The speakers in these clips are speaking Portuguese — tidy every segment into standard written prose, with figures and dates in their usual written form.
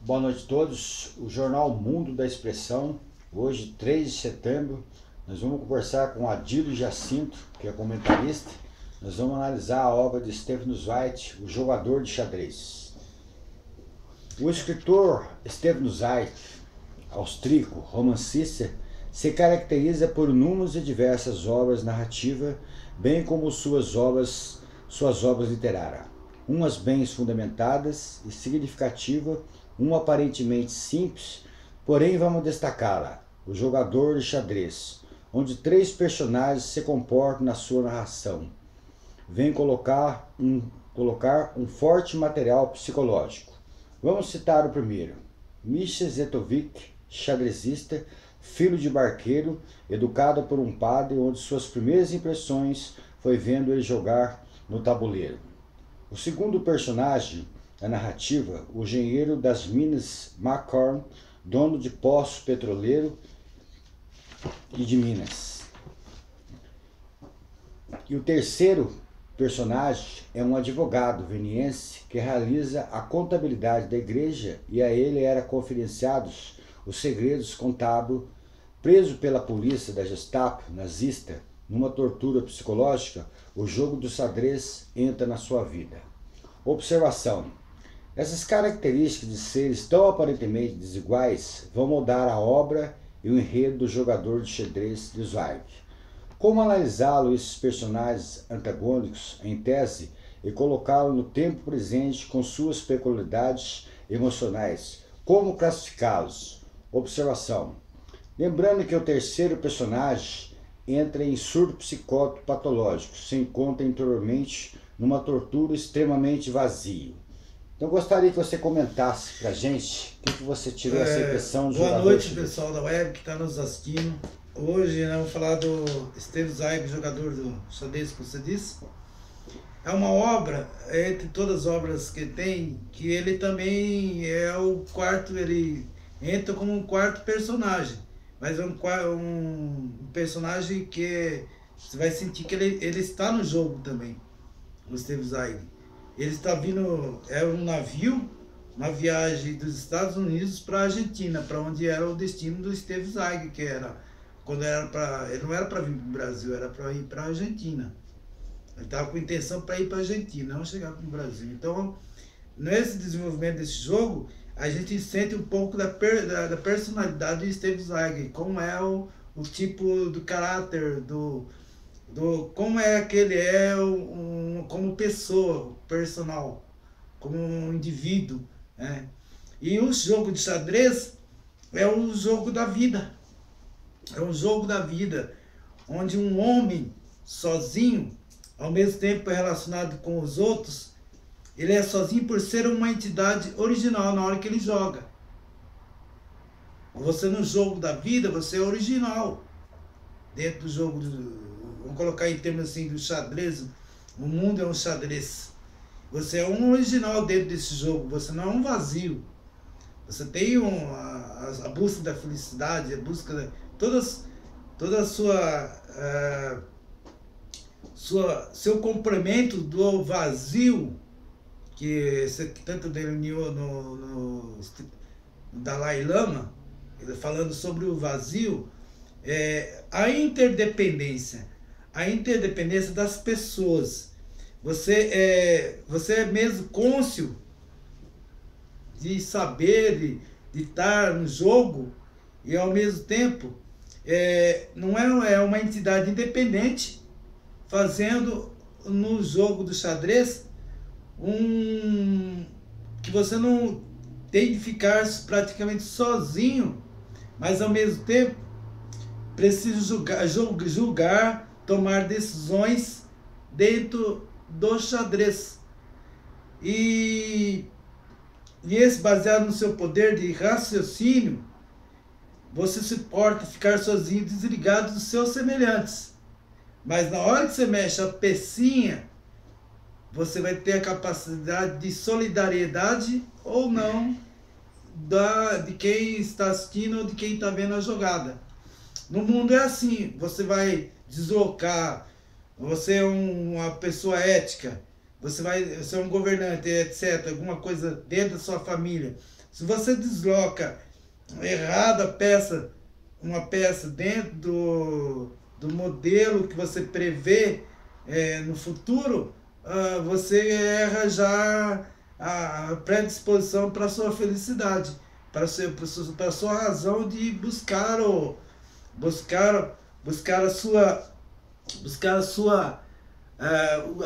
Boa noite a todos. O jornal Mundo da Expressão, hoje 3 de setembro, nós vamos conversar com Adílio Jacinto, que é comentarista. Nós vamos analisar a obra de Stephen Zweig, O Jogador de Xadrez. O escritor Stephen Zweig, austríaco, romancista, se caracteriza por inúmeras e diversas obras narrativas, bem como suas obras literárias. Umas bem fundamentadas e significativas, uma aparentemente simples, porém vamos destacá-la: O Jogador de Xadrez, onde 3 personagens se comportam na sua narração. Vem colocar um forte material psicológico. Vamos citar o primeiro. Misha Zetovic, xadrezista, filho de barqueiro, educado por um padre, onde suas primeiras impressões foi vendo ele jogar no tabuleiro. O segundo personagem da narrativa, o engenheiro das minas McCorn, dono de poço petroleiro e de minas. E o terceiro personagem é um advogado veniense que realiza a contabilidade da igreja, e a ele era confidenciados os segredos contábeis. Preso pela polícia da Gestapo nazista numa tortura psicológica, o jogo do xadrez entra na sua vida. Observação: essas características de seres tão aparentemente desiguais vão moldar a obra e o enredo do Jogador de Xadrez de Zweig. Como analisá-lo, esses personagens antagônicos, em tese, e colocá-lo no tempo presente com suas peculiaridades emocionais? Como classificá-los? Observação: lembrando que o terceiro personagem entra em surto psicótico patológico, se encontra interiormente numa tortura extremamente vazio. Então, gostaria que você comentasse pra gente o que você tirou essa impressão do Boa noite, pessoal da web que está nos assistindo. Hoje nós vamos falar do Stephen Zweig, jogador do xadrez, como você disse. É uma obra, entre todas as obras que tem, que ele também é o quarto, ele entra como um quarto personagem. Mas é um personagem que você vai sentir que ele está no jogo também, o Stephen Zweig. Ele está vindo, é um navio, uma viagem dos Estados Unidos para a Argentina, para onde era o destino do Stephen Zweig, que era, quando ele não era para vir para o Brasil, era para ir para a Argentina. Ele estava com intenção para ir para a Argentina, não chegar para o Brasil. Então, nesse desenvolvimento desse jogo, a gente sente um pouco da personalidade de Stephen Zweig, como é o tipo do caráter, como é que ele é como pessoa, personal, como um indivíduo, né? E o jogo de xadrez é um jogo da vida. É um jogo da vida, onde um homem sozinho, ao mesmo tempo relacionado com os outros, ele é sozinho por ser uma entidade original na hora que ele joga. Você no jogo da vida, você é original. Dentro do jogo, vamos colocar em termos assim do xadrez, o mundo é um xadrez. Você é um original dentro desse jogo, você não é um vazio. Você tem a busca da felicidade, a busca de toda a seu complemento do vazio, que tanto delineou no Dalai Lama, falando sobre o vazio, a interdependência das pessoas. Você é mesmo cônscio de saber, de estar no jogo, e ao mesmo tempo não é uma entidade independente fazendo no jogo do xadrez que você não tem de ficar praticamente sozinho, mas ao mesmo tempo precisa julgar, tomar decisões dentro do xadrez. E esse, baseado no seu poder de raciocínio, você suporta ficar sozinho, desligado dos seus semelhantes. Mas na hora que você mexe a pecinha, você vai ter a capacidade de solidariedade ou não de quem está assistindo ou de quem está vendo a jogada. No mundo é assim, você vai deslocar, você é uma pessoa ética, você é um governante, etc., alguma coisa dentro da sua família, Se você desloca errada a peça, uma peça dentro do modelo que você prevê no futuro, você erra já a predisposição para a sua felicidade, para a sua razão de buscar o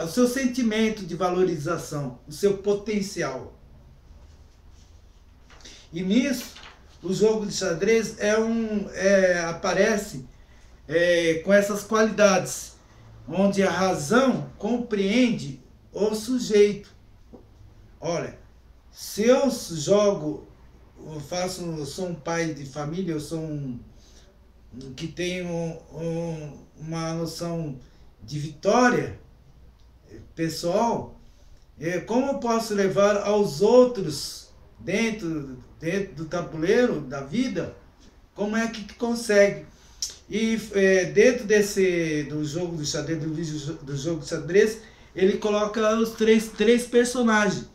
seu sentimento de valorização, o seu potencial. E nisso, o jogo de xadrez aparece com essas qualidades, onde a razão compreende o sujeito. Olha, se eu jogo, eu sou um pai de família, eu sou que tem uma noção de vitória pessoal, como eu posso levar aos outros dentro do tabuleiro da vida, como é que consegue? E dentro do jogo do xadrez, do vídeo do jogo de xadrez, ele coloca os três personagens.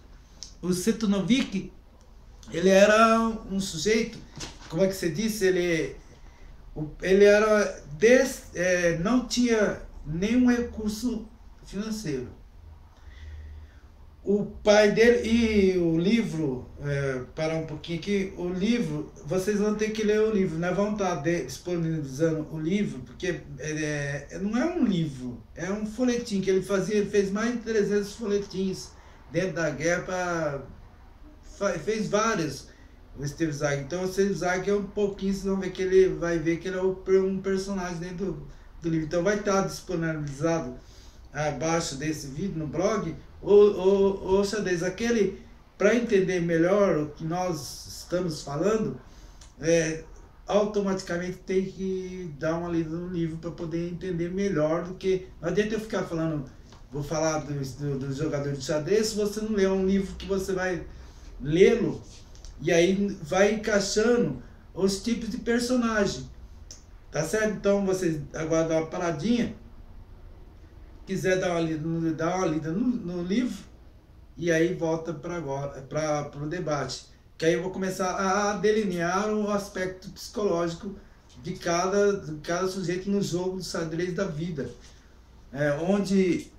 O Setonovic, ele era um sujeito, como é que você disse, ele era não tinha nenhum recurso financeiro. O pai dele, e o livro, parar um pouquinho aqui, o livro, vocês vão ter que ler o livro, nós vamos estar disponibilizando o livro, porque não é um livro, é um folhetim que ele fez mais de 300 folhetins dentro da guerra, fez vários, o Steve Zweig. Então o Steve Zweig é um pouquinho, vocês vão ver que ele vai ver que ele é um personagem dentro do livro. Então vai estar disponibilizado abaixo desse vídeo no blog o xadrez, para entender melhor o que nós estamos falando, automaticamente tem que dar uma lida no livro para poder entender melhor do que. Não adianta eu ficar falando, vou falar do jogador de xadrez, se você não ler um livro que você vai lê-lo e aí vai encaixando os tipos de personagem, tá certo? Então vocês agora dá uma paradinha, quiser dar uma lida no livro, e aí volta para o debate, que aí eu vou começar a delinear o aspecto psicológico de cada sujeito no jogo de xadrez da vida, onde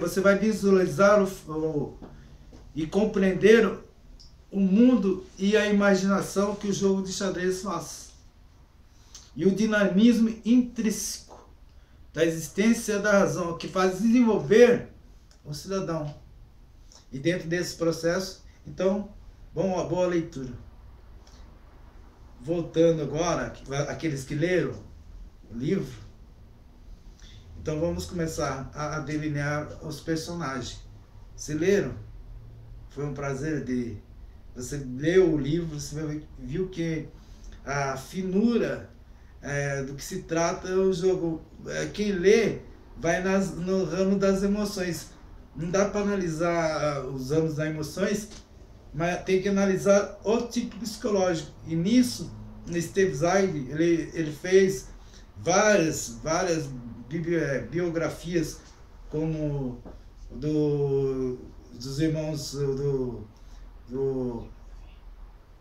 você vai visualizar e compreender o mundo e a imaginação que o jogo de xadrez faz, e o dinamismo intrínseco da existência da razão que faz desenvolver o cidadão. E dentro desse processo, então, boa leitura. Voltando agora, aqueles que leram o livro, então vamos começar a delinear os personagens. Se leram? Foi um prazer você leu o livro, você viu que a finura do que se trata o jogo. Quem lê vai no ramo das emoções. Não dá para analisar os ramos das emoções, mas tem que analisar o tipo psicológico. E nisso, Steve Zweig, ele fez várias biografias, como dos irmãos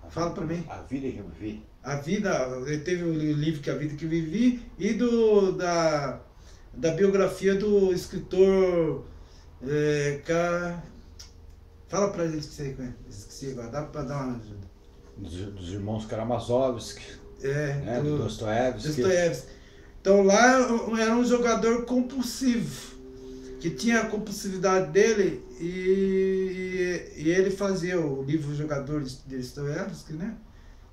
fala para mim. A Vida que Eu Vivi. A Vida, ele teve o livro que A Vida que Eu Vivi, e da biografia do escritor fala pra gente que você esqueci agora, dá pra dar uma ajuda. Dos irmãos Karamazovsky, do Dostoiévski. Então lá era um jogador compulsivo, que tinha a compulsividade dele, e ele fazia o livro Jogador de Dostoiévski, né?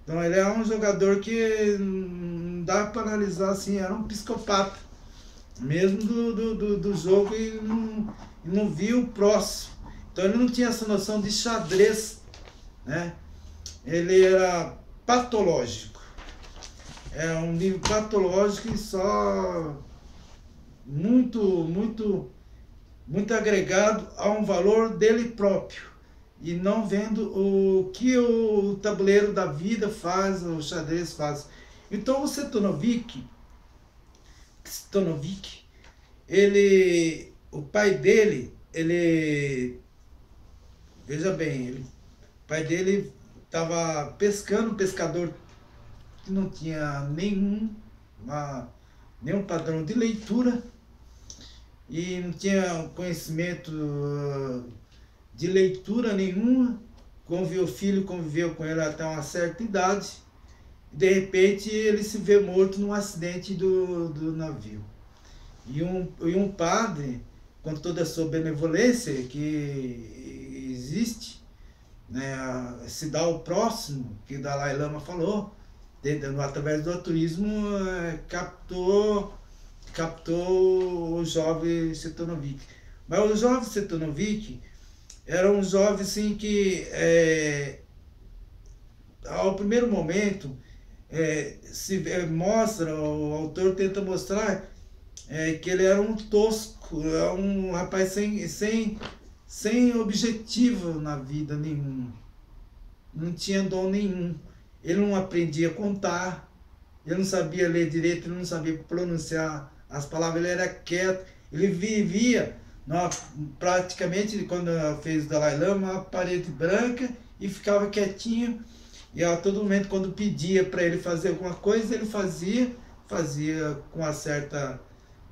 Então ele é um jogador que não dá para analisar assim, era um psicopata mesmo do jogo, e não via o próximo. Então ele não tinha essa noção de xadrez, né? Ele era patológico. É um livro patológico e só muito agregado a um valor dele próprio, e não vendo o que o tabuleiro da vida faz, o xadrez faz. Então o Setonovic, o pai dele, ele veja bem, o pai dele estava pescando, um pescador que não tinha nenhum padrão de leitura e não tinha conhecimento de leitura nenhuma. O filho conviveu com ele até uma certa idade. E de repente ele se vê morto num acidente do navio. E um padre, com toda a sua benevolência que existe, né, se dá ao próximo, que o Dalai Lama falou, através do altruísmo, captou o jovem Chetanovic. Mas o jovem Chetanovic era um jovem assim que, ao primeiro momento, mostra, o autor tenta mostrar que ele era um tosco, um rapaz sem objetivo na vida nenhum. Não tinha dom nenhum. Ele não aprendia a contar, ele não sabia ler direito, ele não sabia pronunciar as palavras, ele era quieto, ele vivia praticamente, quando fez o Dalai Lama, uma parede branca e ficava quietinho. E a todo momento, quando pedia para ele fazer alguma coisa, ele fazia com uma certa,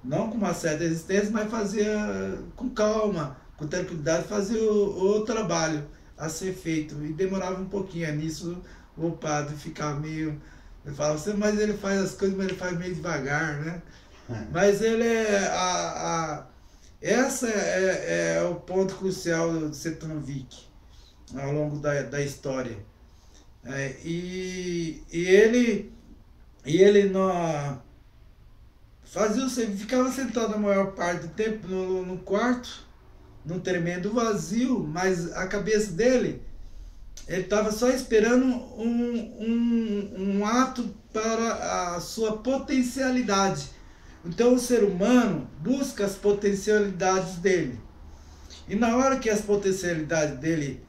não com uma certa resistência, mas fazia com calma, com tranquilidade, fazia o trabalho a ser feito. E demorava um pouquinho. Nisso o padre ficava meio... Ele falava assim, mas ele faz as coisas, mas ele faz meio devagar, né? Mas ele essa é o ponto crucial do Chetanovic ao longo da história. E ele não fazia, ficava sentado a maior parte do tempo no quarto, num tremendo vazio, mas a cabeça dele, ele estava só esperando um ato para a sua potencialidade. Então o ser humano busca as potencialidades dele. E na hora que as potencialidades dele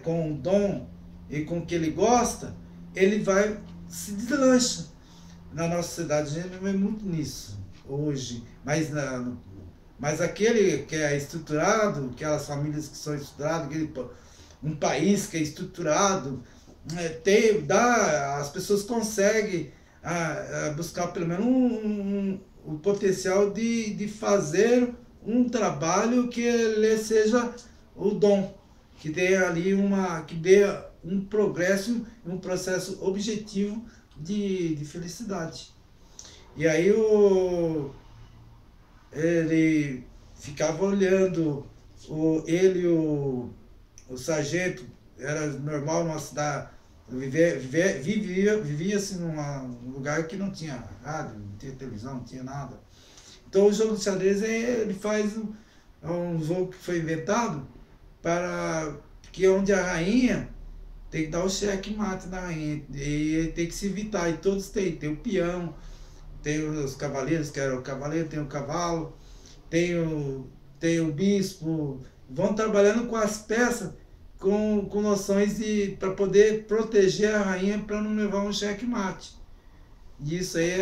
com o dom e com o que ele gosta, ele vai se deslancha. Na nossa sociedade a gente vê muito nisso hoje, mas aquele que é estruturado, aquelas famílias que são estruturadas, um país que é estruturado, as pessoas conseguem buscar pelo menos o potencial de fazer um trabalho que ele seja o dom, que dê ali que dê um progresso, um processo objetivo de felicidade. E aí ele ficava olhando, ele e o sargento, era normal numa cidade, vivia-se num lugar que não tinha rádio, não tinha televisão, não tinha nada. Então o jogo de xadrez, ele faz um jogo que foi inventado para que onde a rainha tem que dar o checkmate na rainha, e tem que se evitar, e todos tem o peão, tem os cavaleiros, que era o cavaleiro, tem o cavalo, tem o bispo, vão trabalhando com as peças, com noções para poder proteger a rainha para não levar um checkmate. E isso aí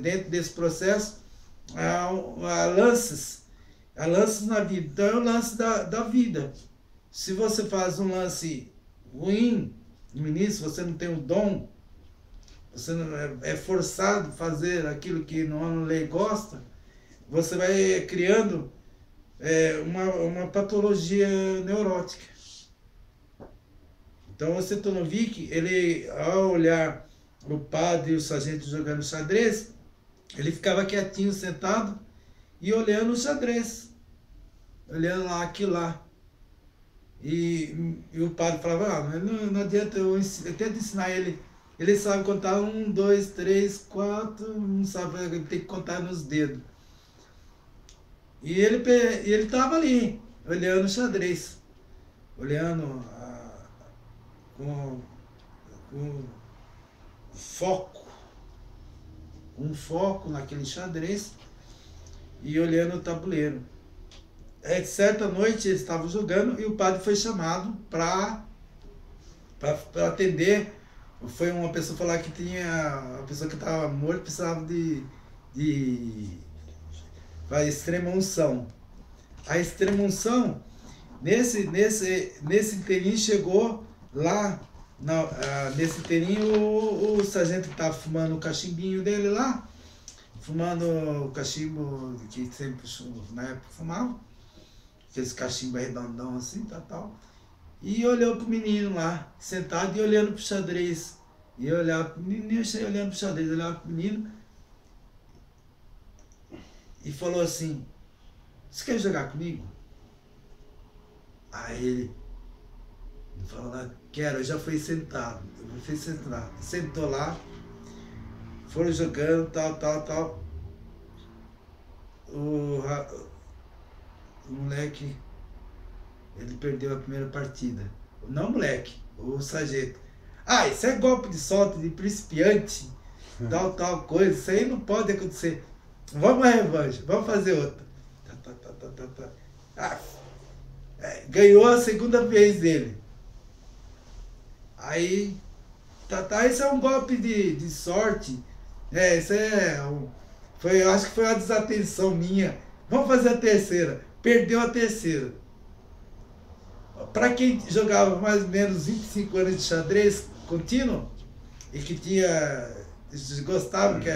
dentro desse processo, há lances na vida. Então é o lance da vida. Se você faz um lance ruim no início, você não tem o dom, você não é forçado a fazer aquilo que não lei gosta, você vai criando uma patologia neurótica. Então o Chetanovic, ele, ao olhar o padre e o sargento jogando xadrez, ele ficava quietinho, sentado e olhando o xadrez, olhando lá, aquilo lá. E o padre falava, mas não adianta, eu tento ensinar ele. Ele sabe contar 1, 2, 3, 4, não sabe, ele tem que contar nos dedos. E ele estava ali, olhando o xadrez, olhando com foco, um foco naquele xadrez e olhando o tabuleiro. Certa noite eles estavam jogando e o padre foi chamado para atender. Foi uma pessoa falar que a pessoa que estava morta precisava de extrema unção. A extrema unção Nesse inteirinho chegou lá, nesse inteirinho o sargento estava fumando o cachimbinho dele lá, fumando o cachimbo que sempre na época fumava, aqueles cachimbos redondão assim, tal. E olhou pro menino lá, sentado e olhando pro xadrez. E eu olhava pro menino, olhando pro xadrez, olhava pro menino e falou assim: você quer jogar comigo? Aí ele falou lá: quero, eu já fui sentado. Sentou lá, foram jogando, tal. O moleque, ele perdeu a primeira partida. Não o moleque, o sargento. Ah, isso é golpe de sorte de principiante, tal coisa, isso aí não pode acontecer. Vamos à revanche, vamos fazer outra. Ganhou a segunda vez dele. Aí, isso é um golpe de sorte. Isso eu acho que foi uma desatenção minha. Vamos fazer a terceira. Perdeu a terceira. Para quem jogava mais ou menos 25 anos de xadrez contínuo e que gostava, que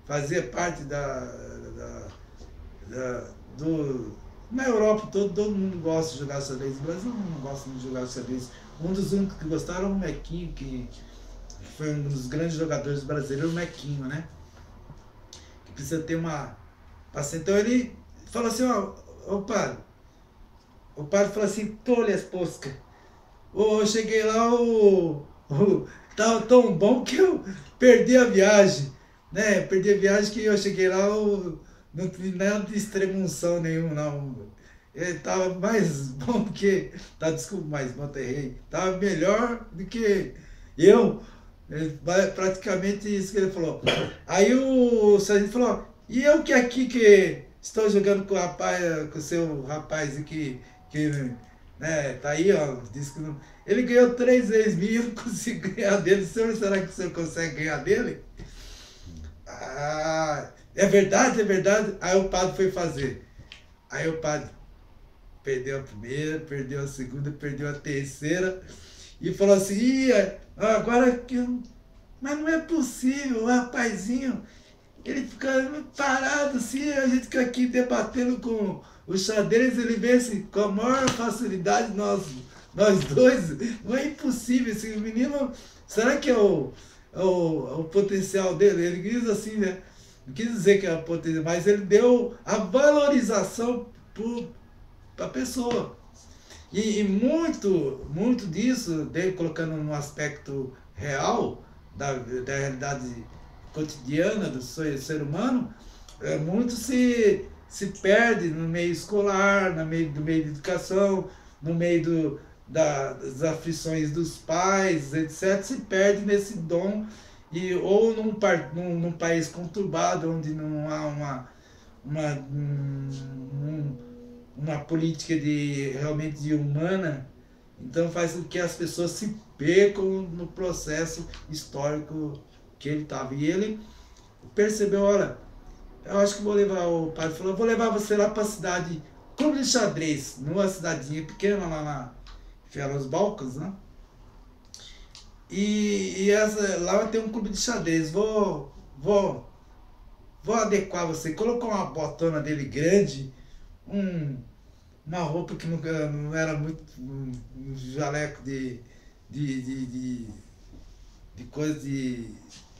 fazia parte na Europa todo mundo gosta de jogar xadrez. No Brasil não gosta de jogar xadrez. Um dos únicos que gostaram era o Mequinho, que foi um dos grandes jogadores brasileiros, o Mequinho, né? Que precisa ter uma paciência. Então ele falou assim: ô padre. O padre falou assim: tolhe as poscas. Eu cheguei lá, tava tão bom que eu perdi a viagem, né? Perdi a viagem que eu cheguei lá, não tive nada de extremunção nenhum, não. Ele tava mais bom do que, desculpa, mais Monterrey, tava melhor do que eu. Praticamente isso que ele falou. Aí o sargento falou: e eu que aqui que estou jogando com o rapaz, com o seu rapaz aqui, que né, tá aí, ó, disse que não, ele ganhou 3 vezes mil, eu não consigo ganhar dele. Será que o senhor consegue ganhar dele? Ah, é verdade. Aí o padre foi fazer. Aí o padre perdeu a primeira, perdeu a segunda, perdeu a terceira e falou assim: agora que mas não é possível, o rapazinho, ele fica parado assim, a gente fica aqui debatendo com o xadrez, ele vence com a maior facilidade nós dois. Não é impossível, esse menino, será que é o potencial dele? Ele diz assim, né? Não quis dizer que é o potencial, mas ele deu a valorização para a pessoa. E muito disso, dele colocando no aspecto real, da realidade cotidiana do ser humano, muito se perde no meio escolar, no meio de educação, no meio das aflições dos pais, etc. Se perde nesse dom, ou num país conturbado, onde não há uma política realmente humana, então faz com que as pessoas se percam no processo histórico que ele estava. E ele percebeu: olha, eu acho que vou levar, o padre falou, vou levar você lá para a cidade, Clube de Xadrez, numa cidadinha pequena lá nos Balcãs, né? E lá tem um clube de xadrez, vou adequar você. Colocou uma botona dele grande, uma roupa que não era muito, um jaleco de coisa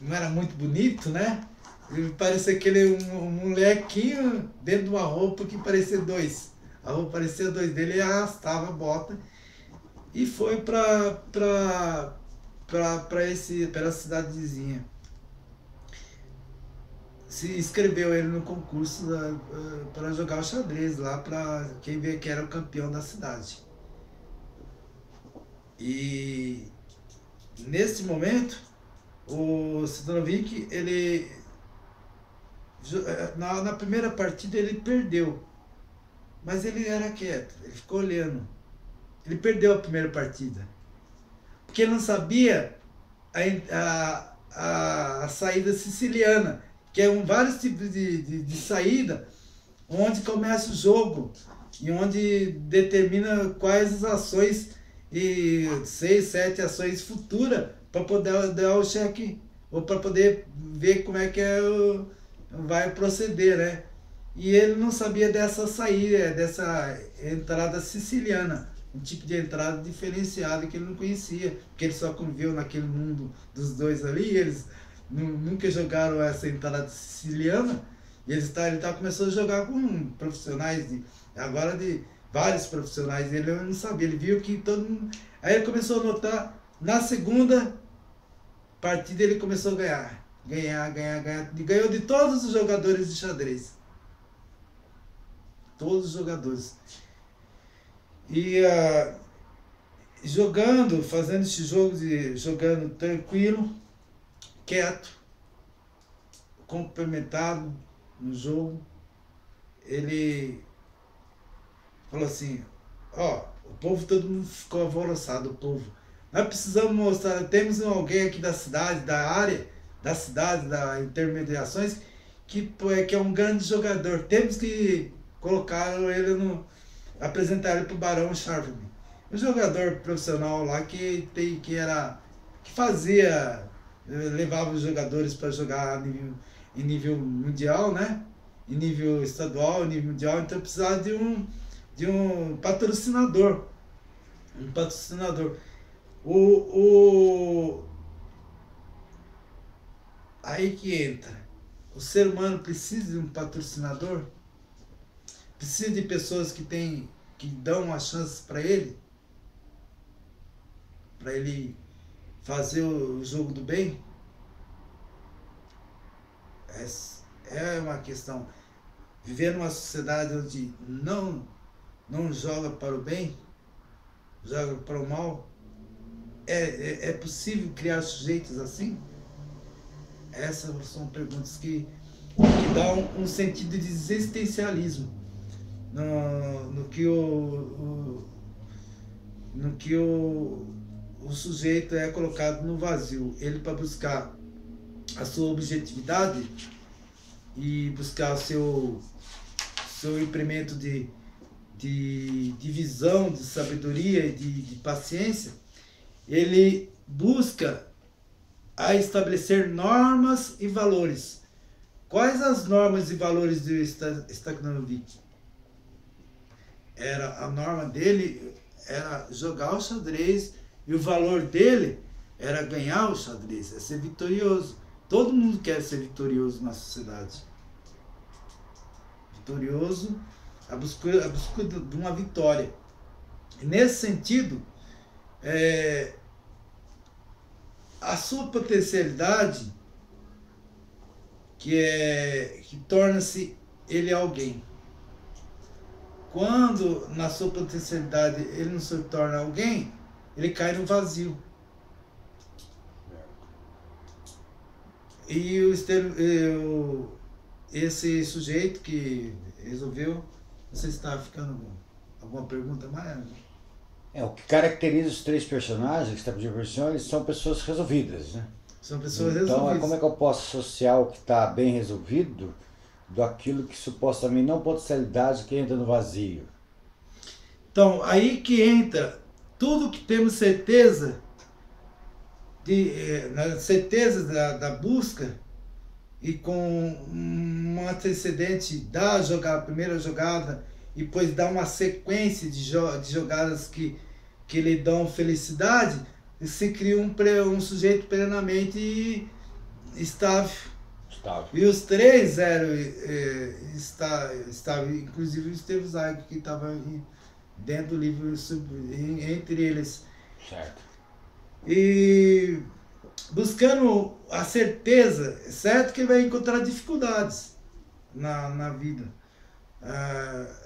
não era muito bonito, né? Ele parecia aquele molequinho dentro de uma roupa que parecia 2. A roupa parecia 2 dele, e arrastava a bota e foi para a cidadezinha. Se inscreveu ele no concurso para jogar o xadrez lá, para quem vê que era o campeão da cidade. E nesse momento, o Sidorovic, ele na primeira partida ele perdeu, mas ele era quieto, ele ficou olhando. Ele perdeu a primeira partida porque ele não sabia a saída siciliana, que é vários tipos de saída, onde começa o jogo. e onde determina quais as ações e 6, 7 ações futuras para poder dar o cheque ou para poder ver como é que vai proceder, né? E ele não sabia dessa saída, dessa entrada siciliana, um tipo de entrada diferenciada que ele não conhecia, porque ele só conviveu naquele mundo dos dois ali, eles nunca jogaram essa entrada siciliana, e ele começou a jogar com profissionais, agora de vários profissionais, ele não sabia, ele viu que todo mundo... Aí ele começou a notar, na segunda partida ele começou a ganhar, e ganhou de todos os jogadores de xadrez. Todos os jogadores. E jogando, fazendo esse jogo, jogando tranquilo, quieto, complementado no jogo, ele falou assim, ó, o povo, todo mundo ficou alvoroçado, o povo. Nós precisamos mostrar, temos alguém aqui da cidade, da área, da cidade, da intermediações, que é um grande jogador. Temos que colocar ele apresentar ele para o Barão Sharpman. Um jogador profissional lá que levava os jogadores para jogar em nível mundial, né? Em nível estadual, em nível mundial, então precisava de um patrocinador. Um patrocinador. Aí que entra. O ser humano precisa de um patrocinador? Precisa de pessoas que dão as chances para ele fazer o jogo do bem? Essa é uma questão. Viver numa sociedade onde não joga para o bem, joga para o mal, é possível criar sujeitos assim? Essas são perguntas que dão um sentido de existencialismo no que o sujeito é colocado no vazio. Ele, para buscar a sua objetividade e buscar o seu imprimento de visão, de sabedoria e de paciência, ele busca a estabelecer normas e valores. Quais as normas e valores do Stakhanovic? A norma dele era jogar o xadrez, e o valor dele era ganhar o xadrez, é ser vitorioso. Todo mundo quer ser vitorioso na sociedade. Vitorioso, a busca de uma vitória. E nesse sentido, a sua potencialidade, que torna-se ele alguém. Quando na sua potencialidade ele não se torna alguém, ele cai no vazio. E esse sujeito que resolveu, não sei se está ficando alguma pergunta mais? O que caracteriza os três personagens que está pedindo versão, eles são pessoas resolvidas, né? São pessoas então, resolvidas. Como é que eu posso associar o que está bem resolvido daquilo que supostamente não potencialidade que entra no vazio? Então, aí que entra tudo que temos certeza, da busca, e com um antecedente da a primeira jogada, e depois dar uma sequência de jogadas que lhe dão felicidade, se cria um sujeito plenamente estável. E os três eram estáveis, inclusive o Steve Zweig, que estava dentro do livro, entre eles. Certo. E buscando a certeza, certo que ele vai encontrar dificuldades na vida.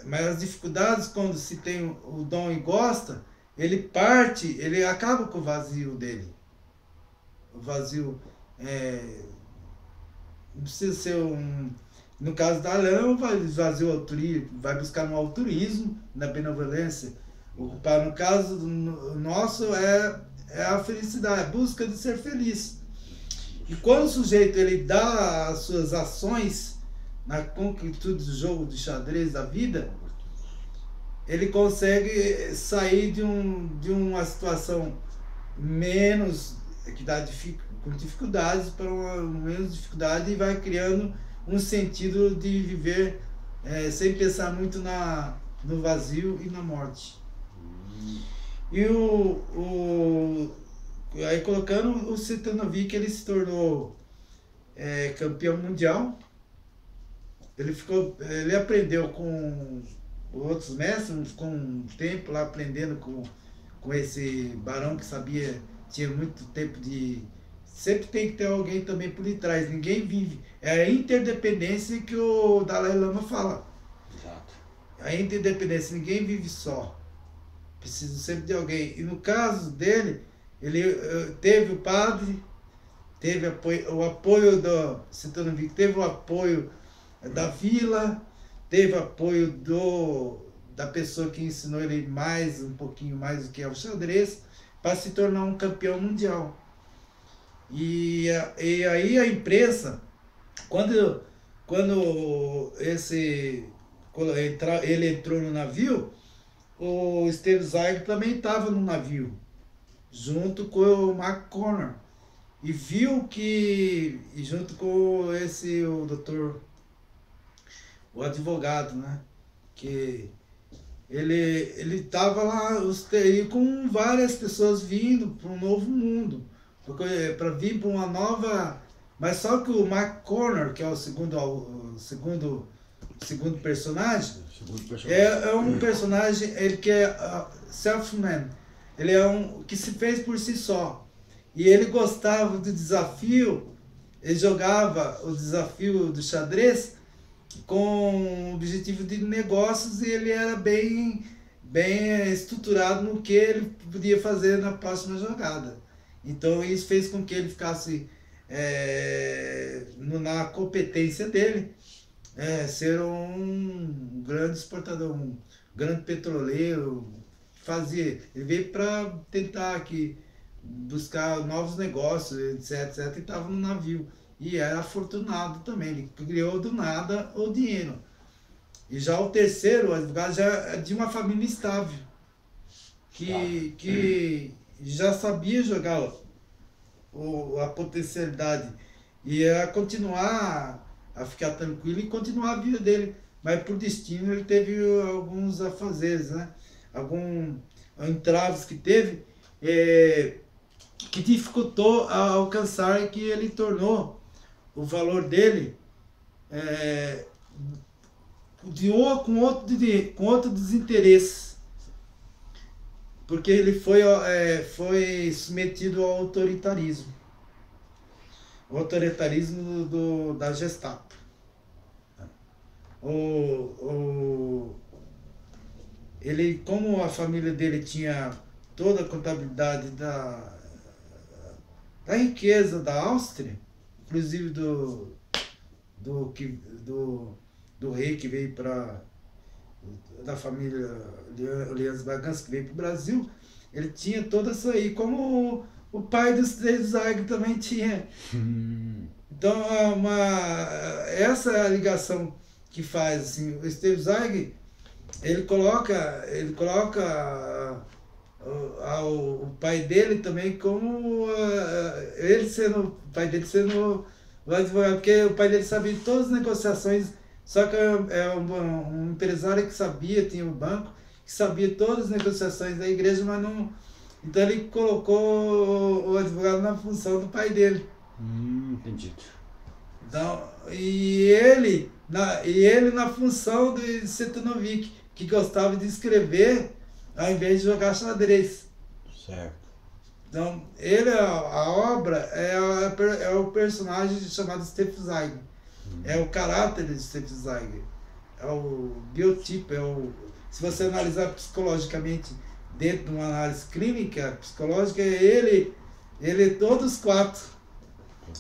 Mas as dificuldades, quando se tem o dom e gosta, ele acaba com o vazio dele. O vazio não precisa ser no caso da Alain, vai esvaziar o altruísmo, vai buscar no altruísmo, na benevolência. No caso nosso é a felicidade, a busca de ser feliz. E quando o sujeito ele dá as suas ações na concretude do jogo de xadrez da vida, ele consegue sair de uma situação menos, que dá com dificuldades, para uma menos dificuldade, e vai criando um sentido de viver sem pensar muito no vazio e na morte. E aí colocando o Cetanovic, ele se tornou campeão mundial. Ele aprendeu com outros mestres, ficou um tempo lá aprendendo com esse barão que tinha muito tempo de... Sempre tem que ter alguém também por detrás, ninguém vive. É a interdependência que o Dalai Lama fala. Exato. A interdependência, ninguém vive só. Precisa sempre de alguém. E no caso dele, ele teve o padre, teve o apoio do Cetanovic, teve o apoio da vila, teve apoio da pessoa que ensinou ele um pouquinho mais do que é o xadrez, para se tornar um campeão mundial. E aí a imprensa, quando ele entrou no navio, o Steve Zweig também estava no navio, junto com o Mark Connor, e viu que, junto com o doutor, o advogado, né, que ele estava lá com várias pessoas vindo para um novo mundo, para vir para uma nova... Mas só que o Mark Connor, que é o segundo personagem, é um personagem ele que é self-man. Ele é que se fez por si só. E ele gostava do desafio, ele jogava o desafio do xadrez com o objetivo de negócios, e ele era bem estruturado no que ele podia fazer na próxima jogada. Então isso fez com que ele ficasse na competência dele, ser um grande exportador, um grande petroleiro. Ele veio para tentar buscar novos negócios, etc, e estava no navio. E era afortunado também, ele criou do nada o dinheiro. E já o terceiro, o advogado, já é de uma família estável, que já sabia jogar a potencialidade, e ia continuar a ficar tranquilo e continuar a vida dele. Mas por destino ele teve alguns afazeres, né? Alguns entraves que teve, que dificultou a alcançar, e que ele tornou o valor dele com outro desinteresse, porque ele foi submetido ao autoritarismo. O autoritarismo da Gestapo. Ele, como a família dele tinha toda a contabilidade da riqueza da Áustria, inclusive do rei que veio da família Orleans Bragança, que veio para o Brasil, ele tinha toda isso aí, como o pai do Steve Zweig também tinha. Então, essa é a ligação que faz, assim, o Steve Zweig, ele coloca o pai dele também como o pai dele sendo o advogado, porque o pai dele sabia de todas as negociações, só que é um empresário que tinha um banco, que sabia todas as negociações da igreja, mas não... Então ele colocou o advogado na função do pai dele. Entendido. Então, e ele na função de Cetanovic, que gostava de escrever ao invés de jogar xadrez. Certo. Então, a obra é o personagem chamado Steve Zweig. É o caráter de Steve Zweig. É o biotipo, se você analisar psicologicamente, dentro de uma análise clínica, psicológica, ele todos quatro,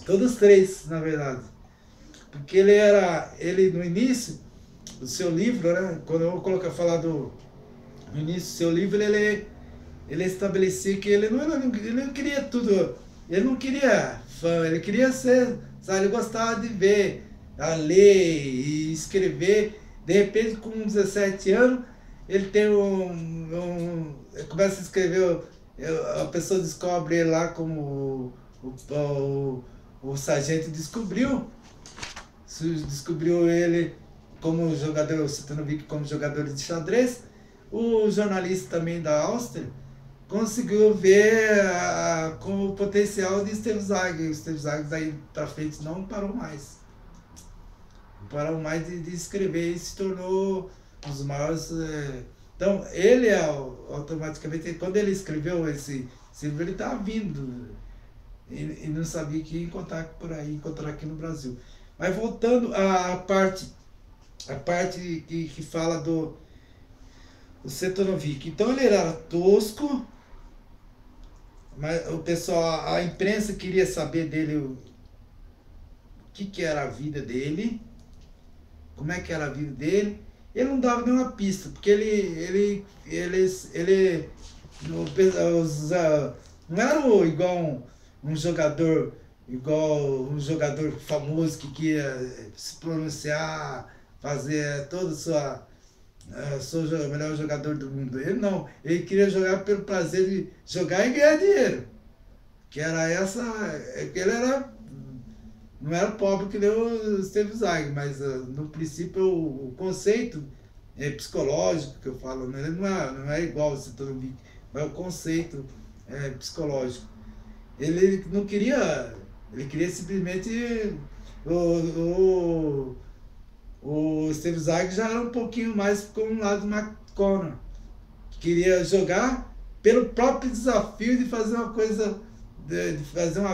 todos três, na verdade. Porque ele no início do seu livro, né, quando eu vou falar no início do seu livro, ele estabelecia que ele não queria tudo, ele não queria fã, ele queria ser, sabe, ele gostava de ver, a ler e escrever. De repente, com 17 anos, ele tem começa a escrever, a pessoa descobre ele lá como o sargento descobriu ele como jogador, Cetanovic como jogador de xadrez. O jornalista também da Áustria conseguiu ver com o potencial de Steve Zweig. O Steve Zweig daí para frente não parou mais. Não parou mais de escrever e se tornou um dos maiores. Então, ele automaticamente, quando ele escreveu esse livro, ele estava vindo e não sabia que ia encontrar por aí, encontrar aqui no Brasil. Mas voltando à parte que fala do Cetanovic. Então ele era tosco, mas o pessoal, a imprensa queria saber dele o que era a vida dele, como é que era a vida dele. Ele não dava nenhuma pista, porque ele não era igual um jogador famoso que queria se pronunciar, fazer todo sou o melhor jogador do mundo. Ele não, ele queria jogar pelo prazer de jogar e ganhar dinheiro. Que era não era pobre que nem o Steve Zweig, mas no princípio o conceito psicológico que eu falo, né? Ele não é igual ao Cetanovic, mas o conceito psicológico. Ele não queria, ele queria simplesmente o Steve Zweig já era um pouquinho mais com um lado McConnor. Queria jogar pelo próprio desafio de fazer uma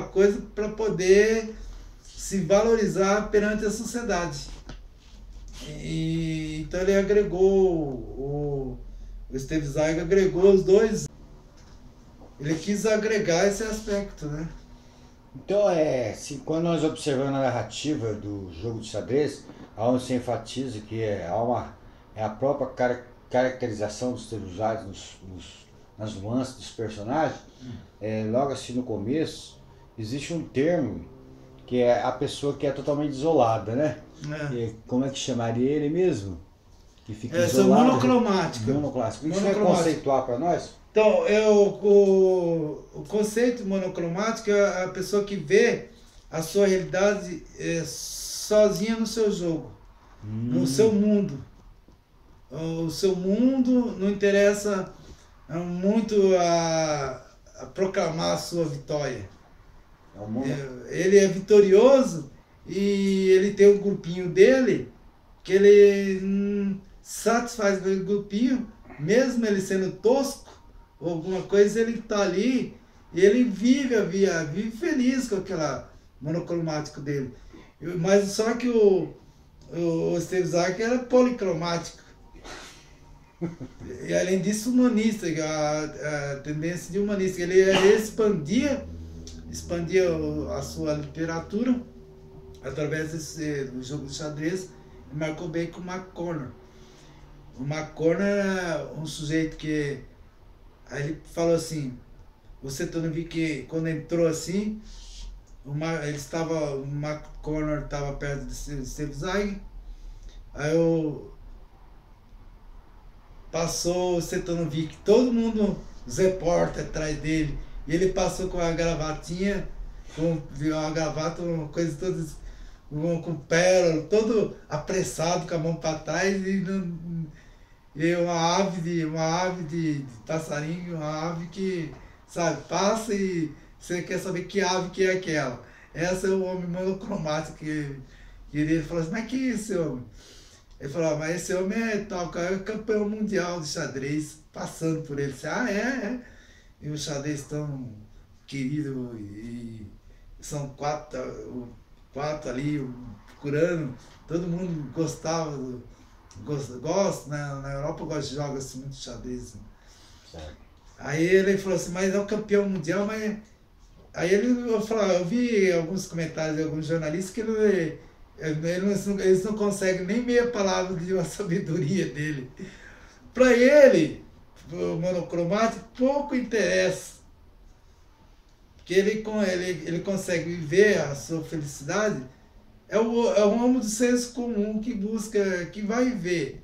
coisa para poder se valorizar perante a sociedade. Então ele agregou, o Steve Zweig agregou os dois. Ele quis agregar esse aspecto, né? Então, quando nós observamos a narrativa do jogo de xadrez, onde se enfatiza que é a própria caracterização dos personagens nas nuances dos personagens, logo assim no começo, existe um termo que é a pessoa que é totalmente isolada, né? Como é que chamaria ele mesmo? Que fica isolado. Monocromático. Monoclássico. Isso vai conceituar para nós? Então, o conceito monocromático é a pessoa que vê a sua realidade sozinha no seu jogo, no seu mundo. O seu mundo não interessa muito a proclamar a sua vitória. Ele é vitorioso e ele tem um grupinho dele que ele satisfaz com aquele grupinho, mesmo ele sendo tosco ou alguma coisa, ele está ali e ele vive feliz com aquela monocromático dele. Mas só que o Steve Zweig era policromático. E além disso, humanista, a tendência de humanista. Ele expandia a sua literatura através do jogo de xadrez e marcou bem com o McConnor. O McConnor era um sujeito que... Aí ele falou assim, o Cetanovic, quando entrou assim, o McConnor estava perto de Steve Zweig, aí passou o Cetanovic, todo mundo, os repórteres atrás dele, e ele passou com a gravatinha, com uma gravata, uma coisa toda, com pérola, todo apressado, com a mão para trás, e uma ave de passarinho, uma ave que, sabe, passa e você quer saber que ave que é aquela. Esse é o homem monocromático que ele falou assim, mas que é esse homem? Ele falou, mas esse homem é campeão mundial de xadrez, passando por ele. Disse, é. E o xadrez tão querido, e são quatro ali procurando, todo mundo gostava, gosta, né? Na Europa gosta de jogos muito de xadrez. Certo. Aí ele falou assim, mas é o campeão mundial, mas... Aí eu vi alguns comentários de alguns jornalistas que eles não conseguem nem meia palavra de uma sabedoria dele. Para ele, o monocromático, pouco interessa. Porque ele consegue viver a sua felicidade. É um homem do senso comum que busca, que vai ver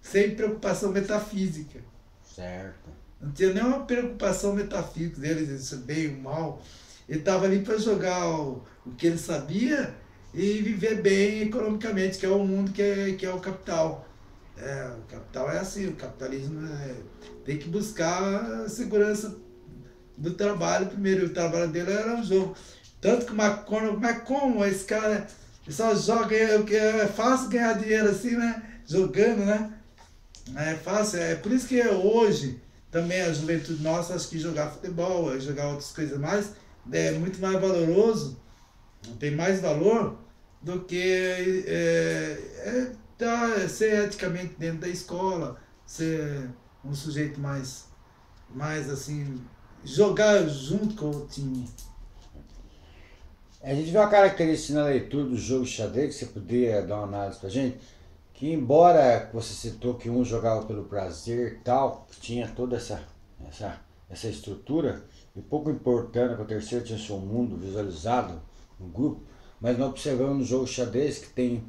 sem preocupação metafísica. Certo. Não tinha nenhuma preocupação metafísica dele, se bem ou mal. Ele estava ali para jogar o que ele sabia e viver bem economicamente, que é o mundo que é o capital. O capital é assim, o capitalismo tem que buscar a segurança do trabalho primeiro. O trabalho dele era um jogo. Tanto que o McConnell, mas como esse cara só joga, é fácil ganhar dinheiro assim, né? Jogando, né? É fácil, é por isso que hoje também a juventude nossa acho que jogar futebol, jogar outras coisas mais, é muito mais valoroso, tem mais valor do que ser eticamente dentro da escola, ser um sujeito mais assim, jogar junto com o time. A gente vê uma característica na leitura do jogo de xadrez, que você poderia dar uma análise pra gente, que embora você citou que um jogava pelo prazer e tal, que tinha toda essa estrutura, e pouco importando que o terceiro tinha seu mundo visualizado no grupo, mas nós observamos no jogo de xadrez que tem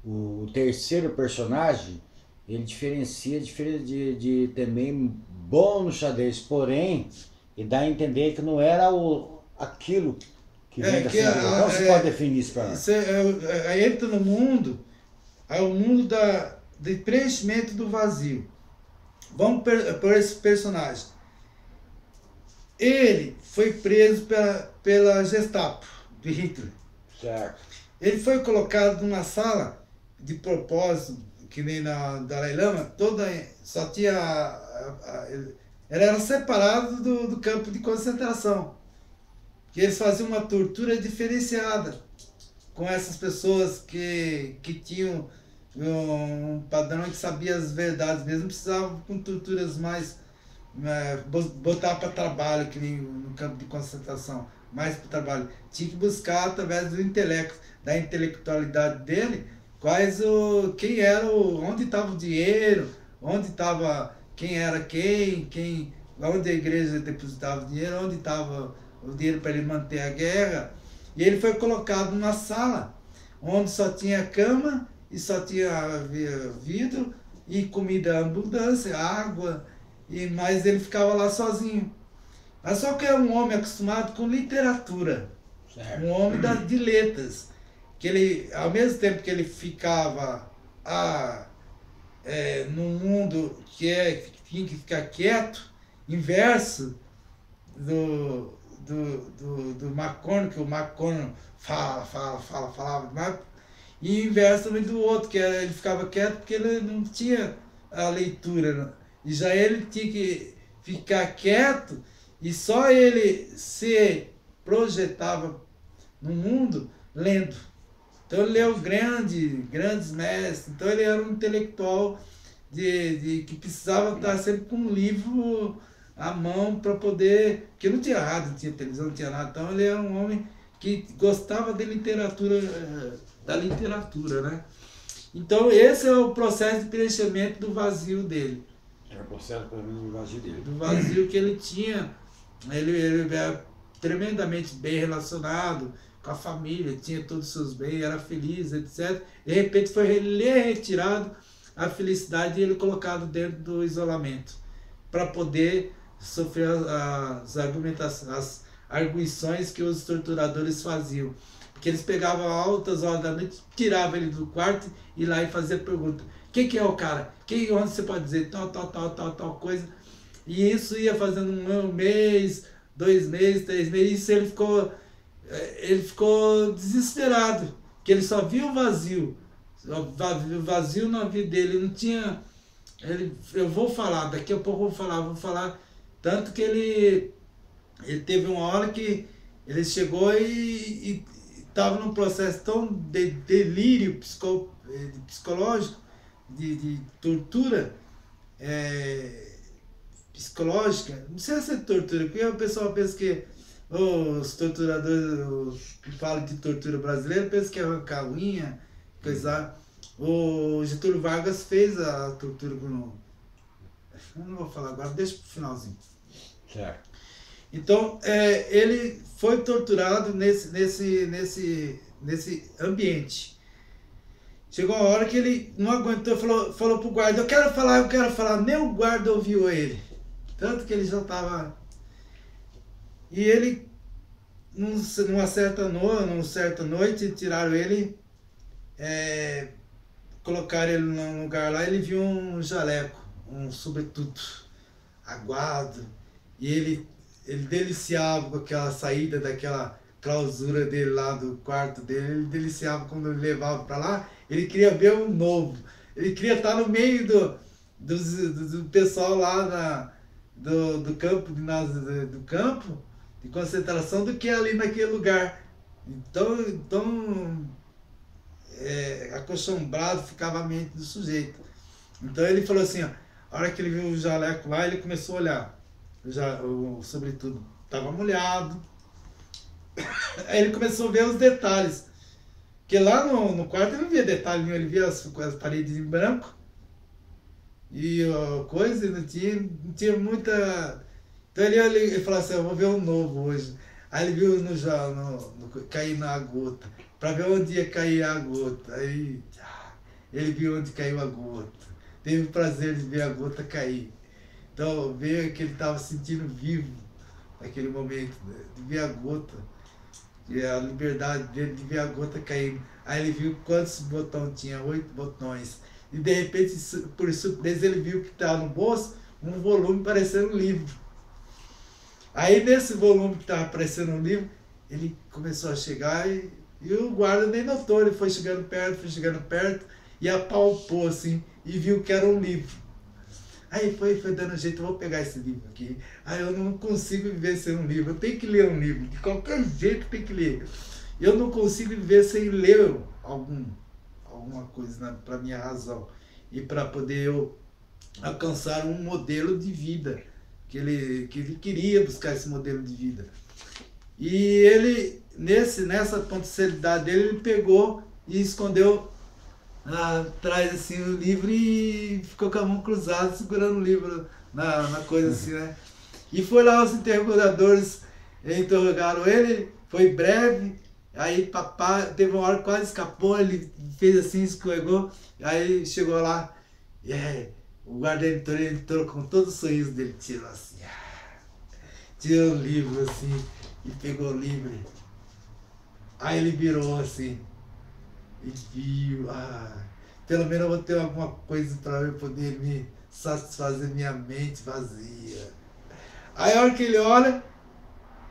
o terceiro personagem, ele diferencia de também bom no xadrez, porém, e dá a entender que não era aquilo que vem da sua. Como você pode definir isso para nós? Entra no mundo, é o mundo de preenchimento do vazio. Vamos por esse personagem. Ele foi preso pela Gestapo de Hitler. Certo. Ele foi colocado numa sala de propósito, que nem na Dalai Lama, só tinha. Ele era separado do campo de concentração. Que eles faziam uma tortura diferenciada com essas pessoas que tinham um padrão que sabia as verdades mesmo, precisavam com torturas mais botar para trabalho, que nem no campo de concentração, mais para trabalho. Tinha que buscar através do intelecto, da intelectualidade dele, quem era onde estava o dinheiro, onde estava quem era quem, onde a igreja depositava o dinheiro, onde estava o dinheiro para ele manter a guerra. E ele foi colocado numa sala onde só tinha cama e só tinha vidro e comida em abundância, água, mas ele ficava lá sozinho. Mas só que é um homem acostumado com literatura, certo. Um homem de letras, que ele, ao mesmo tempo que ele ficava num mundo que tinha que ficar quieto, inverso do McConnell, que o McConnell falava demais, e inverso também do outro, que ele ficava quieto porque ele não tinha a leitura, né? E já ele tinha que ficar quieto e só ele se projetava no mundo lendo. Então ele leu grandes mestres, então ele era um intelectual que precisava estar sempre com um livro à mão para poder, porque não tinha rádio, não tinha televisão, não tinha nada, então ele era um homem que gostava de literatura, da literatura, né? Então esse é o processo de preenchimento do vazio dele. É o processo do vazio dele. Do vazio que ele tinha, ele era tremendamente bem relacionado com a família, tinha todos os seus bens, era feliz, etc. De repente foi retirado a felicidade e ele colocado dentro do isolamento para poder sofrer as arguições que os torturadores faziam. Porque eles pegavam altas horas da noite, tiravam ele do quarto e lá e faziam pergunta. Quem que é o cara? Onde você pode dizer tal coisa? E isso ia fazendo um mês, 2 meses, 3 meses, isso ele ficou desesperado, que ele só via o vazio na vida dele, não tinha... eu vou falar, daqui a pouco vou falar, tanto que ele teve uma hora que ele chegou e estava num processo tão de delírio psicológico, de tortura psicológica, não sei se é tortura, porque o pessoal pensa que os torturadores que falam de tortura brasileira pensam que é arrancar a unha, coisa. O Getúlio Vargas fez a tortura com... Eu não vou falar agora, deixa pro finalzinho. Certo. Então, ele foi torturado nesse ambiente. Chegou uma hora que ele não aguentou, falou pro guarda, eu quero falar. Nem o guarda ouviu ele. Tanto que ele já estava... E ele, numa certa noite, tiraram ele, colocaram ele num lugar lá, ele viu um jaleco, um sobretudo aguado, e ele deliciava com aquela saída daquela clausura dele lá do quarto dele, ele deliciava quando ele levava para lá, ele queria ver um novo, ele queria estar no meio do pessoal lá do campo de concentração do que ali naquele lugar. Então acostumbrado ficava a mente do sujeito. Então ele falou assim, ó, a hora que ele viu o jaleco lá, ele começou a olhar, sobretudo estava molhado. Aí ele começou a ver os detalhes, porque lá no quarto ele não via detalhe nenhum, ele via as paredes em branco e coisa, não tinha muita... Então ele falou assim, eu vou ver um novo hoje. Aí ele viu cair na gota, para ver onde ia cair a gota. Aí ele viu onde caiu a gota, teve o prazer de ver a gota cair. Então veio que ele estava sentindo vivo naquele momento, de ver a gota, e a liberdade dele de ver a gota caindo. Aí ele viu quantos botões tinha, 8 botões. E de repente, por surpresa, ele viu que estava no bolso um volume parecendo um livro. Aí nesse volume que estava parecendo um livro, ele começou a chegar e o guarda nem notou, ele foi chegando perto e apalpou assim, e viu que era um livro. Aí foi dando jeito, eu vou pegar esse livro aqui. Aí eu não consigo viver sem um livro, eu tenho que ler um livro, de qualquer jeito tem que ler. Eu não consigo viver sem ler alguma coisa para minha razão e para poder eu alcançar um modelo de vida, que ele queria buscar esse modelo de vida. E ele, nessa potencialidade dele, ele pegou e escondeu atrás assim o livro e ficou com a mão cruzada segurando o livro na coisa assim, né? E foi lá, os interrogadores interrogaram ele, foi breve, aí papá teve uma hora que quase escapou, ele fez assim, escorregou, aí chegou lá, o guarda entrou com todo o sorriso dele, tirou assim, tirou o livro assim, e pegou o livro, aí ele virou assim, e viu, pelo menos eu vou ter alguma coisa para eu poder me satisfazer minha mente vazia. Aí a hora que ele olha,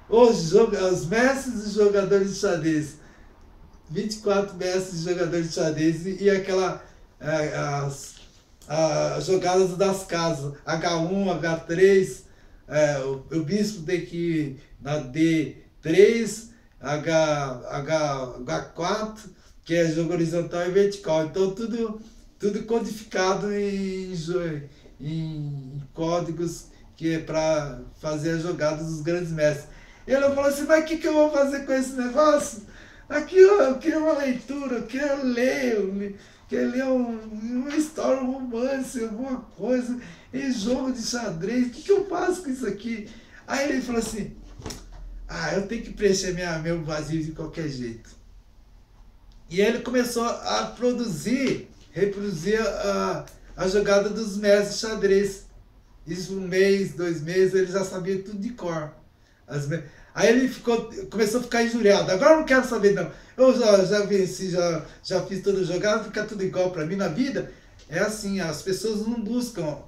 os mestres e jogadores de xadrez, 24 mestres e jogadores de xadrez e aquela, as jogadas das casas, H1, H3, o bispo tem que ir na D3, H4, que é jogo horizontal e vertical. Então tudo codificado em códigos que é para fazer as jogadas dos grandes mestres. Ele falou assim, mas o que eu vou fazer com esse negócio? Aqui eu queria uma leitura, eu queria ler uma história, um romance, alguma coisa, em jogo de xadrez, o que eu faço com isso aqui? Aí ele falou assim, eu tenho que preencher meu vazio de qualquer jeito. E ele começou a reproduzir a jogada dos mestres de xadrez. Isso 1 mês, 2 meses, ele já sabia tudo de cor. Aí ele começou a ficar injuriado. Agora eu não quero saber não. Eu já venci, já fiz toda a jogada, fica tudo igual para mim na vida. É assim, as pessoas não buscam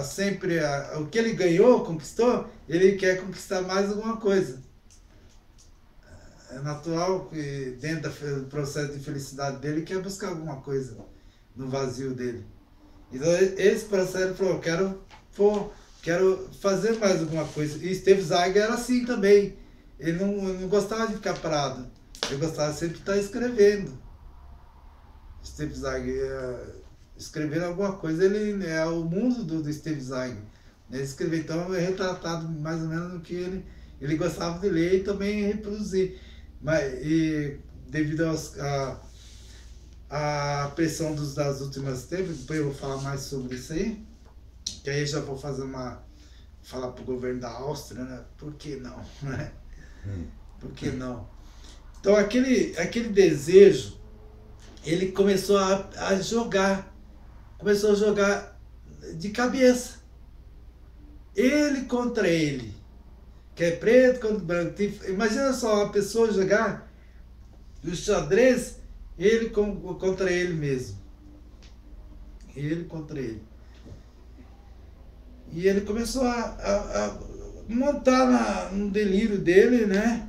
sempre o que ele ganhou, conquistou, ele quer conquistar mais alguma coisa. É natural que dentro do processo de felicidade dele, ele quer buscar alguma coisa no vazio dele. Então esse processo ele falou, quero fazer mais alguma coisa. E Steve Zweig era assim também. Ele não gostava de ficar parado. Ele gostava sempre de estar escrevendo. Steve Zweig, escrevendo alguma coisa, ele é o mundo do Steve Zweig. Ele escreveu, então é retratado mais ou menos no que ele gostava de ler e também reproduzir. E devido à pressão das últimas tempos, depois eu vou falar mais sobre isso aí, que aí já vou falar para o governo da Áustria, né? Por que não? Né? Por que não? Então aquele desejo, ele começou a jogar, começou a jogar de cabeça. Ele contra ele, que é preto contra branco. Imagina só uma pessoa jogar o xadrez, ele contra ele mesmo. Ele contra ele. E ele começou a montar no delírio dele, né?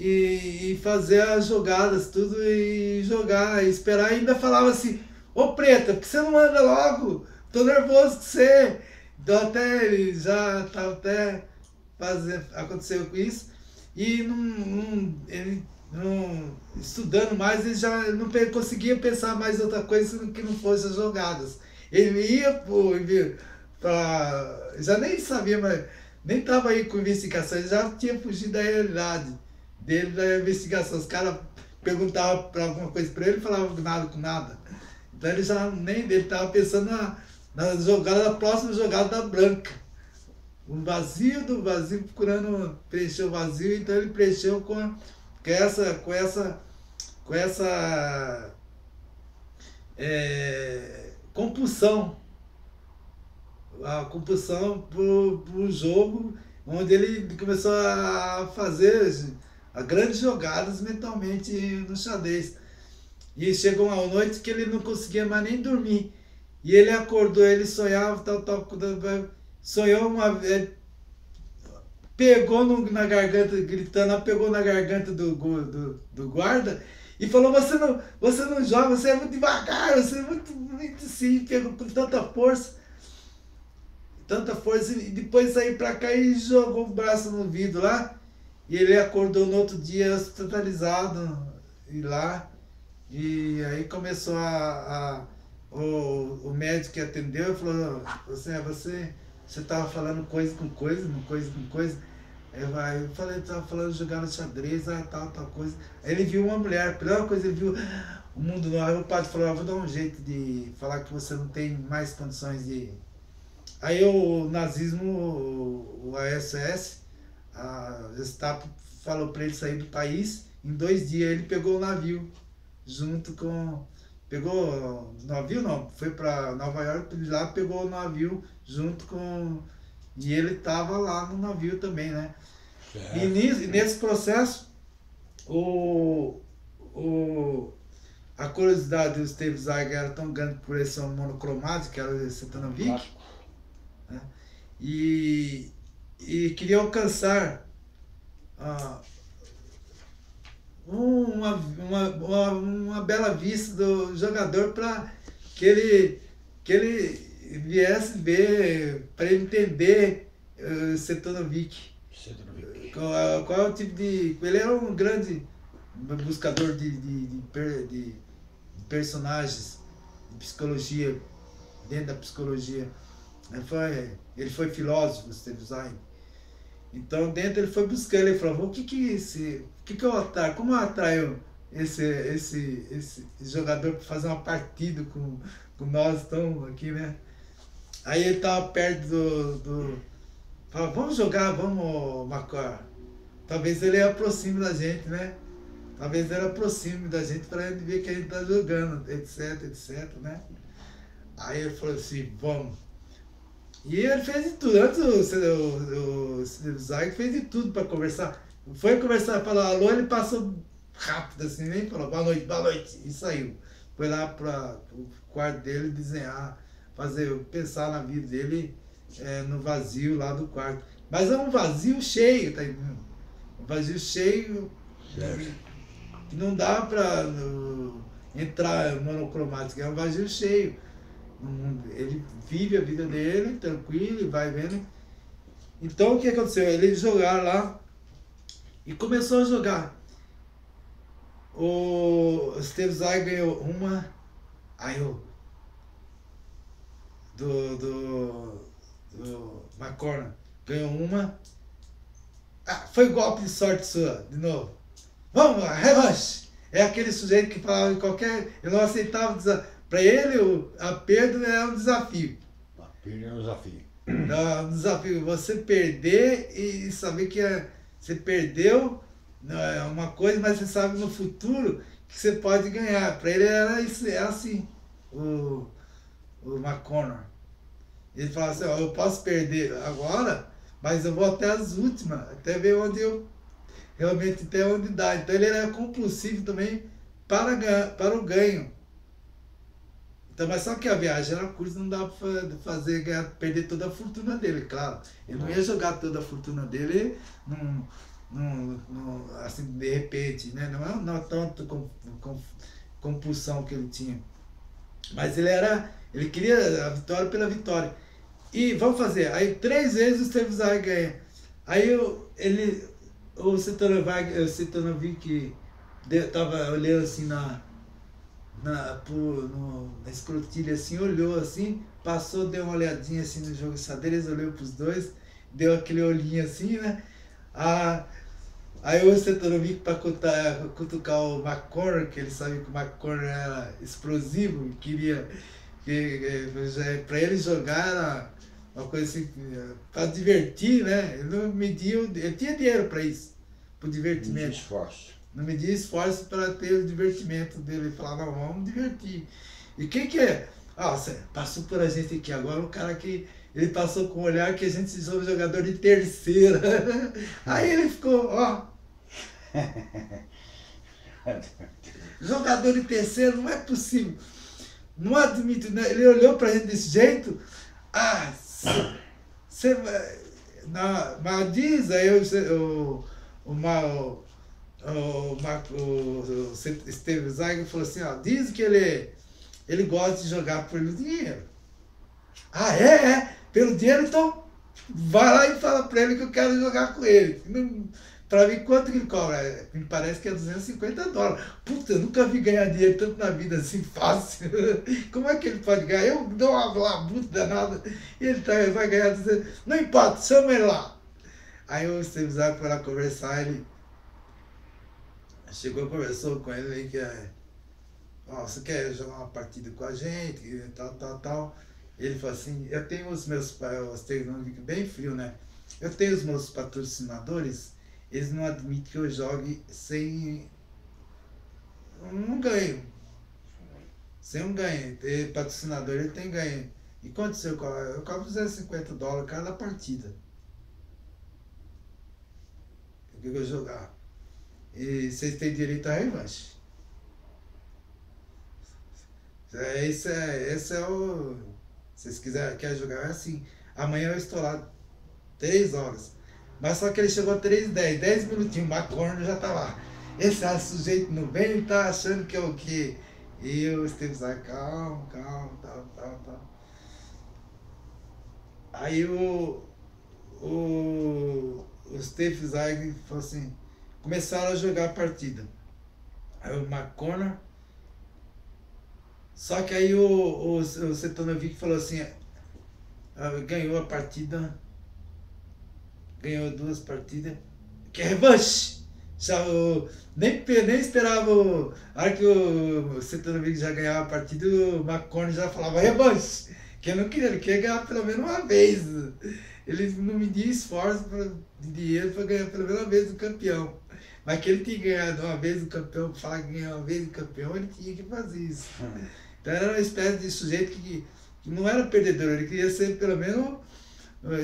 E fazer as jogadas, tudo, e jogar, e esperar. E ainda falava assim: ô Preta, por que você não anda logo? Tô nervoso com você. Então até ele já estava até aconteceu com isso. E ele não, estudando mais, ele já não conseguia pensar mais outra coisa que não fosse as jogadas. Ele ia para. Já nem sabia, mas nem estava aí com investigação, ele já tinha fugido da realidade dele, da investigação. Os caras perguntavam para alguma coisa para ele e falavam nada com nada. Então ele já nem ele estava pensando na jogada, da próxima jogada da branca. Um vazio do vazio, procurando preencher o vazio, então ele preencheu com essa compulsão. A compulsão pro jogo, onde ele começou a fazer as grandes jogadas mentalmente no xadrez. E chegou uma noite que ele não conseguia mais nem dormir. E ele acordou, ele sonhava, sonhou uma vez, pegou na garganta, gritando, pegou na garganta do guarda e falou: você não joga, você é muito devagar, você é muito assim, pegou com tanta força, e depois saiu pra cá e jogou o braço no vidro lá, e ele acordou no outro dia hospitalizado, e lá, e aí começou o médico que atendeu falou: você estava falando coisa com coisa. Eu falei, estava falando, jogando xadrez, tal coisa. Aí ele viu uma mulher, a primeira coisa ele viu o mundo novo. Aí o padre falou: vou dar um jeito de falar que você não tem mais condições de... Aí o nazismo, o ASS, a Gestapo, falou para ele sair do país. Em 2 dias ele pegou o navio, junto com... Pegou o navio, não, foi para Nova York, lá pegou o navio junto com... E ele estava lá no navio também, né? E nesse processo, a curiosidade do Steve Zygier era tão grande por esse monocromático, que era o Cetanovic, né? E queria alcançar uma bela vista do jogador para que ele viesse ver, para ele entender Cetanovic. Qual é o tipo de... Ele era um grande buscador de personagens, de psicologia, dentro da psicologia. Ele foi filósofo, Steve Zygier. Então dentro ele foi buscar, ele falou: o que eu atraio, como eu atraio esse jogador para fazer uma partida com nós estamos aqui, né? Aí ele estava perto falou: vamos jogar, vamos, Macor. Talvez ele aproxime da gente, né? Talvez ele aproxime da gente para ele ver que a gente está jogando, etc, né? Aí ele falou assim: vamos. E ele fez de tudo. Antes o Zygier fez de tudo para conversar. Foi conversar, falou alô, ele passou rápido assim, nem falou boa noite, e saiu. Foi lá para o quarto dele desenhar, pensar na vida dele no vazio lá do quarto. Mas é um vazio cheio, tá entendendo? Um vazio cheio, que não dá para entrar monocromático, é um vazio cheio. Ele vive a vida dele tranquilo e vai vendo. Então o que aconteceu? Eles jogaram lá e começou a jogar. O Steve Zygier ganhou uma. Aí do McCornack ganhou uma. Foi golpe de sorte sua, de novo. Vamos lá, revanche. É aquele sujeito que falava em qualquer... Eu não aceitava... Para ele, a perda é um desafio. A perda é um desafio. É um desafio. Você perder e saber que você perdeu não é uma coisa, mas você sabe no futuro que você pode ganhar. Para ele era isso, é assim, o McConnor. Ele falava assim, ó, eu posso perder agora, mas eu vou até as últimas, até ver onde eu realmente até onde dá. Então ele era compulsivo também para o ganho. Então, mas só que a viagem era curta, não dava para fazer perder toda a fortuna dele, claro. Ele não ia jogar toda a fortuna dele assim, de repente, né? Não é tanto compulsão que ele tinha. Mas ele queria a vitória pela vitória. E vamos fazer, aí 3 vezes o Steve Zay ganha. Aí o Setonovic estava olhando assim na escrotilha assim, olhou assim, passou, deu uma olhadinha assim no jogo de xadrez, olhou pros dois, deu aquele olhinho assim, né? Aí o Setonovic para cutucar o McConnor, que ele sabia que o McConnor era explosivo, queria para ele jogar era uma coisa assim, para divertir, né? Ele não media, ele tinha dinheiro para isso, para o divertimento. Esforço. Não media esforço para ter o divertimento dele. Ele falava, não, vamos divertir. E quem que é? Você passou por a gente aqui agora, um cara que ele passou com um olhar que a gente se chama jogador de terceira. Aí ele ficou, jogador de terceira, não é possível. Não admito, né? Ele olhou pra gente desse jeito. Você vai. Mas diz aí o Steve Zay falou assim, diz que ele gosta de jogar pelo dinheiro. Pelo dinheiro, então vai lá e fala pra ele que eu quero jogar com ele. Pra mim, quanto que ele cobra? Me parece que é $250. Puta, eu nunca vi ganhar dinheiro tanto na vida assim, fácil. Como é que ele pode ganhar? Eu dou uma labuta danada e ele vai ganhar 200. Não importa, chama ele lá. Aí o Steve Zay foi lá conversar, ele chegou, conversou com ele que você quer jogar uma partida com a gente, e tal. Ele falou assim, eu tenho os meus, bem frio, né? Eu tenho os meus patrocinadores, eles não admitem que eu jogue sem um ganho. Sem um ganho. Ter patrocinador, ele tem ganho. E quanto você cobra? Eu cobro $250 cada partida. O que eu jogar? E vocês têm direito à revanche. Esse é o... Se vocês querem jogar, é assim. Amanhã eu estou lá 3 horas. Mas só que ele chegou a 3h10, 10 minutinhos, o McConnor já tá lá. Esse sujeito não vem, tá achando que é o quê? E eu, Steve Zay, calma, tal. Aí o Steve Zay falou assim, começaram a jogar a partida. Aí o McConnor, só que aí o Setonovic falou assim, ganhou a partida, ganhou 2 partidas, que é revanche. Já nem esperava, a hora que o Setonovic já ganhava a partida, o McConnor já falava revanche, que ele queria ganhar pelo menos uma vez. Ele não media esforço de dinheiro para ganhar pelo menos uma vez o campeão. Mas que ele tinha ganhado uma vez o campeão, para falar que ganhou uma vez o campeão, ele tinha que fazer isso. Então era uma espécie de sujeito que não era perdedor, ele queria ser pelo menos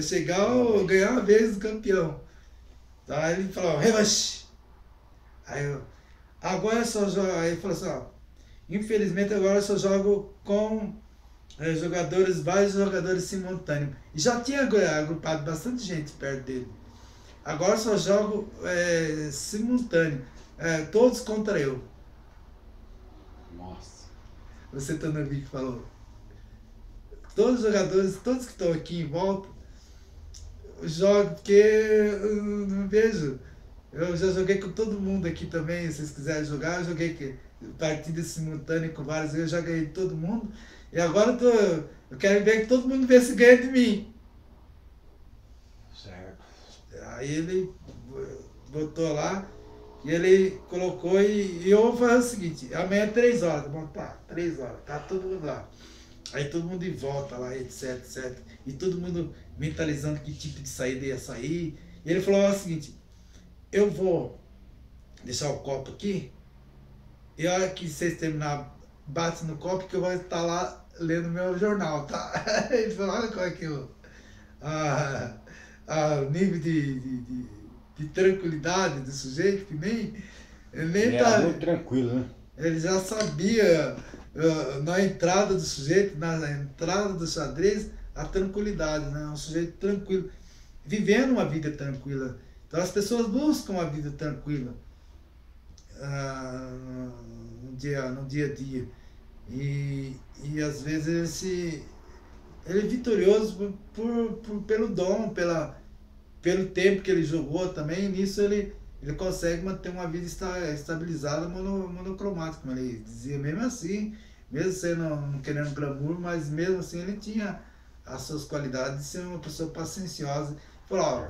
chegar ou ganhar uma vez o campeão. Então aí ele falou, revanche. Aí agora eu só jogo, aí ele falou assim, infelizmente agora eu só jogo com vários jogadores simultâneos. E já tinha agrupado bastante gente perto dele. Agora só jogo simultâneo, todos contra eu. Nossa. O Setonovic falou, todos os jogadores, todos que estão aqui em volta, jogo porque eu não vejo. Eu já joguei com todo mundo aqui também, se vocês quiserem jogar, eu joguei partidas simultâneas com vários, eu já ganhei de todo mundo. E agora eu quero ver que todo mundo vê se ganha de mim. Certo. Aí ele botou lá, e ele colocou, e eu vou fazer o seguinte, amanhã é 3 horas, bom, tá, 3 horas, tá todo mundo lá. Aí todo mundo de volta lá, etc. E todo mundo mentalizando que tipo de saída ia sair. E ele falou o seguinte, eu vou deixar o copo aqui, e a hora que vocês terminar, bate no copo que eu vou estar lá lendo meu jornal, tá? Ele falou, olha qual é que o nível de tranquilidade do sujeito, que nem... Ele nem Ele era muito tranquilo, né? Ele já sabia, na entrada do sujeito, na entrada do xadrez, a tranquilidade, né? Um sujeito tranquilo, vivendo uma vida tranquila. Então as pessoas buscam uma vida tranquila no dia a dia. E às vezes ele é vitorioso pelo dom, pelo tempo que ele jogou também. Nisso ele consegue manter uma vida estabilizada, monocromática, como ele dizia. Mesmo assim, mesmo sendo não querendo glamour, mas mesmo assim ele tinha as suas qualidades de ser uma pessoa pacienciosa. Falou, ó,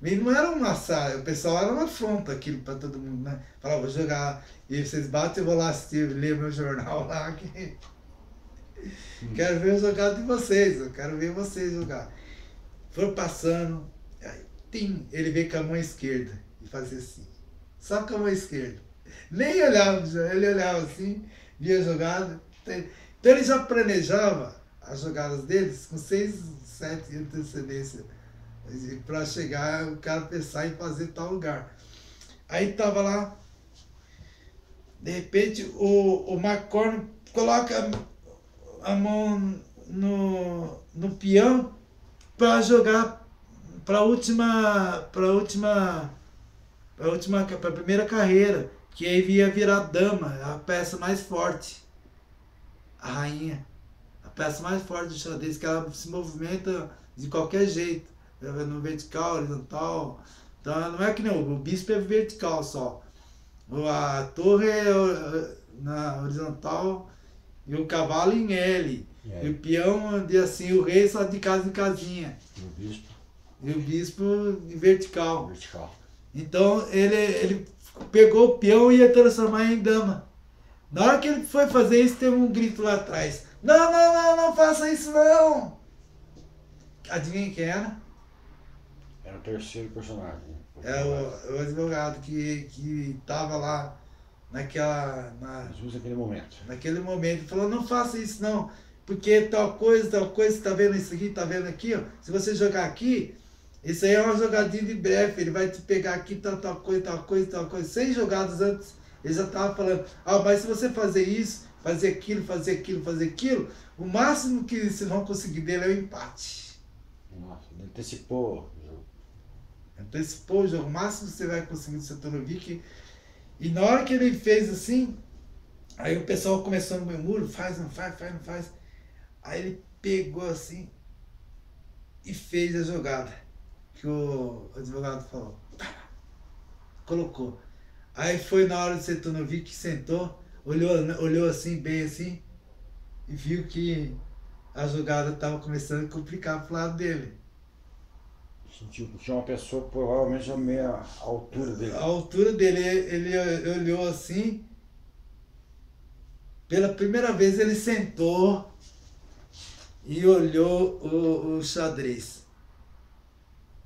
ele não era uma sala, o pessoal era uma afronta aquilo para todo mundo, né? Falava, vou jogar, e vocês batem, eu vou lá assistir, ler meu jornal lá, que quero ver o jogado de vocês, eu quero ver vocês jogar. Foram passando, aí, ele veio com a mão esquerda e fazia assim, só com a mão esquerda. Nem olhava, ele olhava assim, via a jogada. Então ele já planejava as jogadas deles com 6, 7 de antecedência, para chegar, o cara pensar em fazer tal lugar. Aí tava lá, de repente o McCormick coloca a mão no peão para jogar para a primeira carreira, que aí ia virar dama, a peça mais forte, a rainha, a peça mais forte do xadrez, que ela se movimenta de qualquer jeito, no vertical, horizontal. Então não é que não, o bispo é vertical só, a torre é na horizontal e o cavalo em L, e o peão de assim, o rei só de casa em casinha, e o bispo de vertical. Então ele pegou o peão e ia transformar em dama. Na hora que ele foi fazer isso, teve um grito lá atrás, não faça isso não. Adivinha quem era? Era o terceiro personagem. É o advogado que estava lá justo naquele momento. Naquele momento, ele falou, não faça isso não, porque tal coisa, tá vendo isso aqui, tá vendo aqui, ó, se você jogar aqui, isso aí é uma jogadinha de blefe, ele vai te pegar aqui, tal coisa, 6 jogadas antes, ele já estava falando, mas se você fazer isso, fazer aquilo, o máximo que vocês vão conseguir dele é o empate. Nossa, ele antecipou o jogo, o máximo que você vai conseguir do Setonovic. E na hora que ele fez assim, aí o pessoal começou no murmúrio, não faz. Aí ele pegou assim e fez a jogada que o advogado falou. Colocou. Aí foi na hora do Setonovic, sentou, olhou assim, bem assim, e viu que a jogada estava começando a complicar pro lado dele. Sentiu que tinha uma pessoa provavelmente a meia altura dele. A altura dele, ele olhou assim, pela primeira vez ele sentou e olhou o xadrez.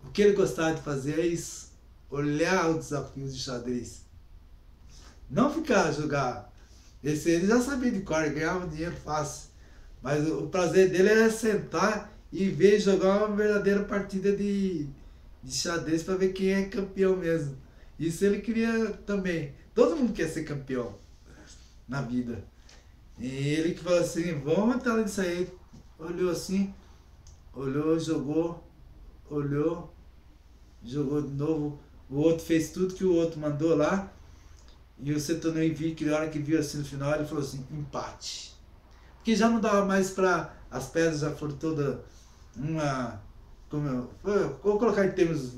O que ele gostava de fazer é isso, olhar os desafios de xadrez. Não ficar jogar. Ele já sabia de cor, ganhava dinheiro fácil. Mas o prazer dele era sentar e ver jogar uma verdadeira partida de xadrez para ver quem é campeão mesmo. Isso ele queria também. Todo mundo quer ser campeão na vida. E ele que falou assim, vamos entrar nisso aí. Olhou assim, jogou de novo. O outro fez tudo que o outro mandou lá. E o Setonovic, na hora que viu assim no final, ele falou assim, empate. Porque já não dava mais para... As pedras já foram todas... vou colocar em termos,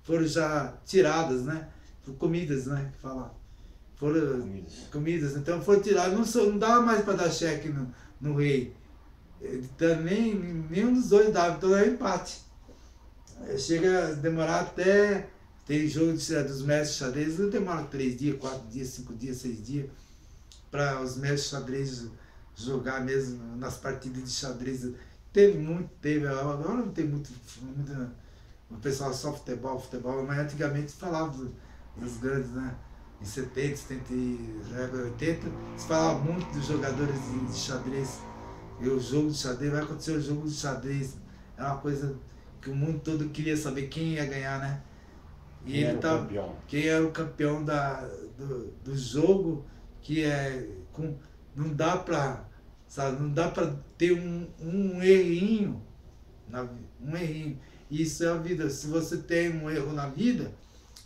foram já tiradas, né? Comidas, né? Que fala. Foram comidas, então foram tiradas, não dava mais para dar cheque no rei. Então, nenhum dos dois dava, então era empate. Chega a demorar até, tem jogo dos mestres de xadrez, demora 3 dias, 4 dias, 5 dias, 6 dias, para os mestres de xadrez jogar mesmo nas partidas de xadrez. Teve, agora não tem muito o pessoal só futebol, mas antigamente falava dos grandes, né? em 70, 70, 80, se falava muito dos jogadores de xadrez. E o jogo de xadrez, vai acontecer o jogo de xadrez. É uma coisa que o mundo todo queria saber quem ia ganhar, né? E Quem ele era o tava, campeão? quem era o campeão do jogo, que não dá pra, sabe, não dá pra ter um errinho, um errinho. Isso é a vida. Se você tem um erro na vida,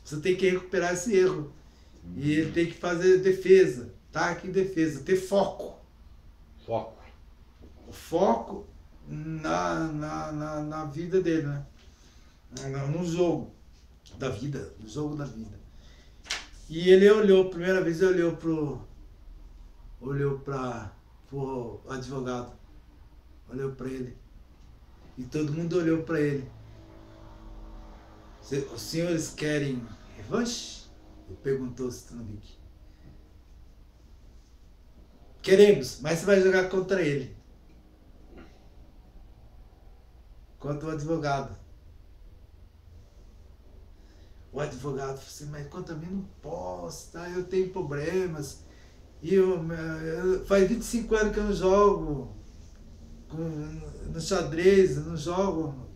você tem que recuperar esse erro. E ele tem que fazer defesa, ataque e defesa, ter foco. Foco. Foco na vida dele, né? No jogo da vida, no jogo da vida. E ele olhou, primeira vez ele olhou para o advogado, olhou para ele. E todo mundo olhou para ele. Os senhores querem revanche? Ele perguntou o Stanovic. Queremos, mas você vai jogar contra ele. Contra o advogado. O advogado falou assim, mas contra mim não posso, tá? Eu tenho problemas. E faz 25 anos que eu não jogo no xadrez, eu não jogo.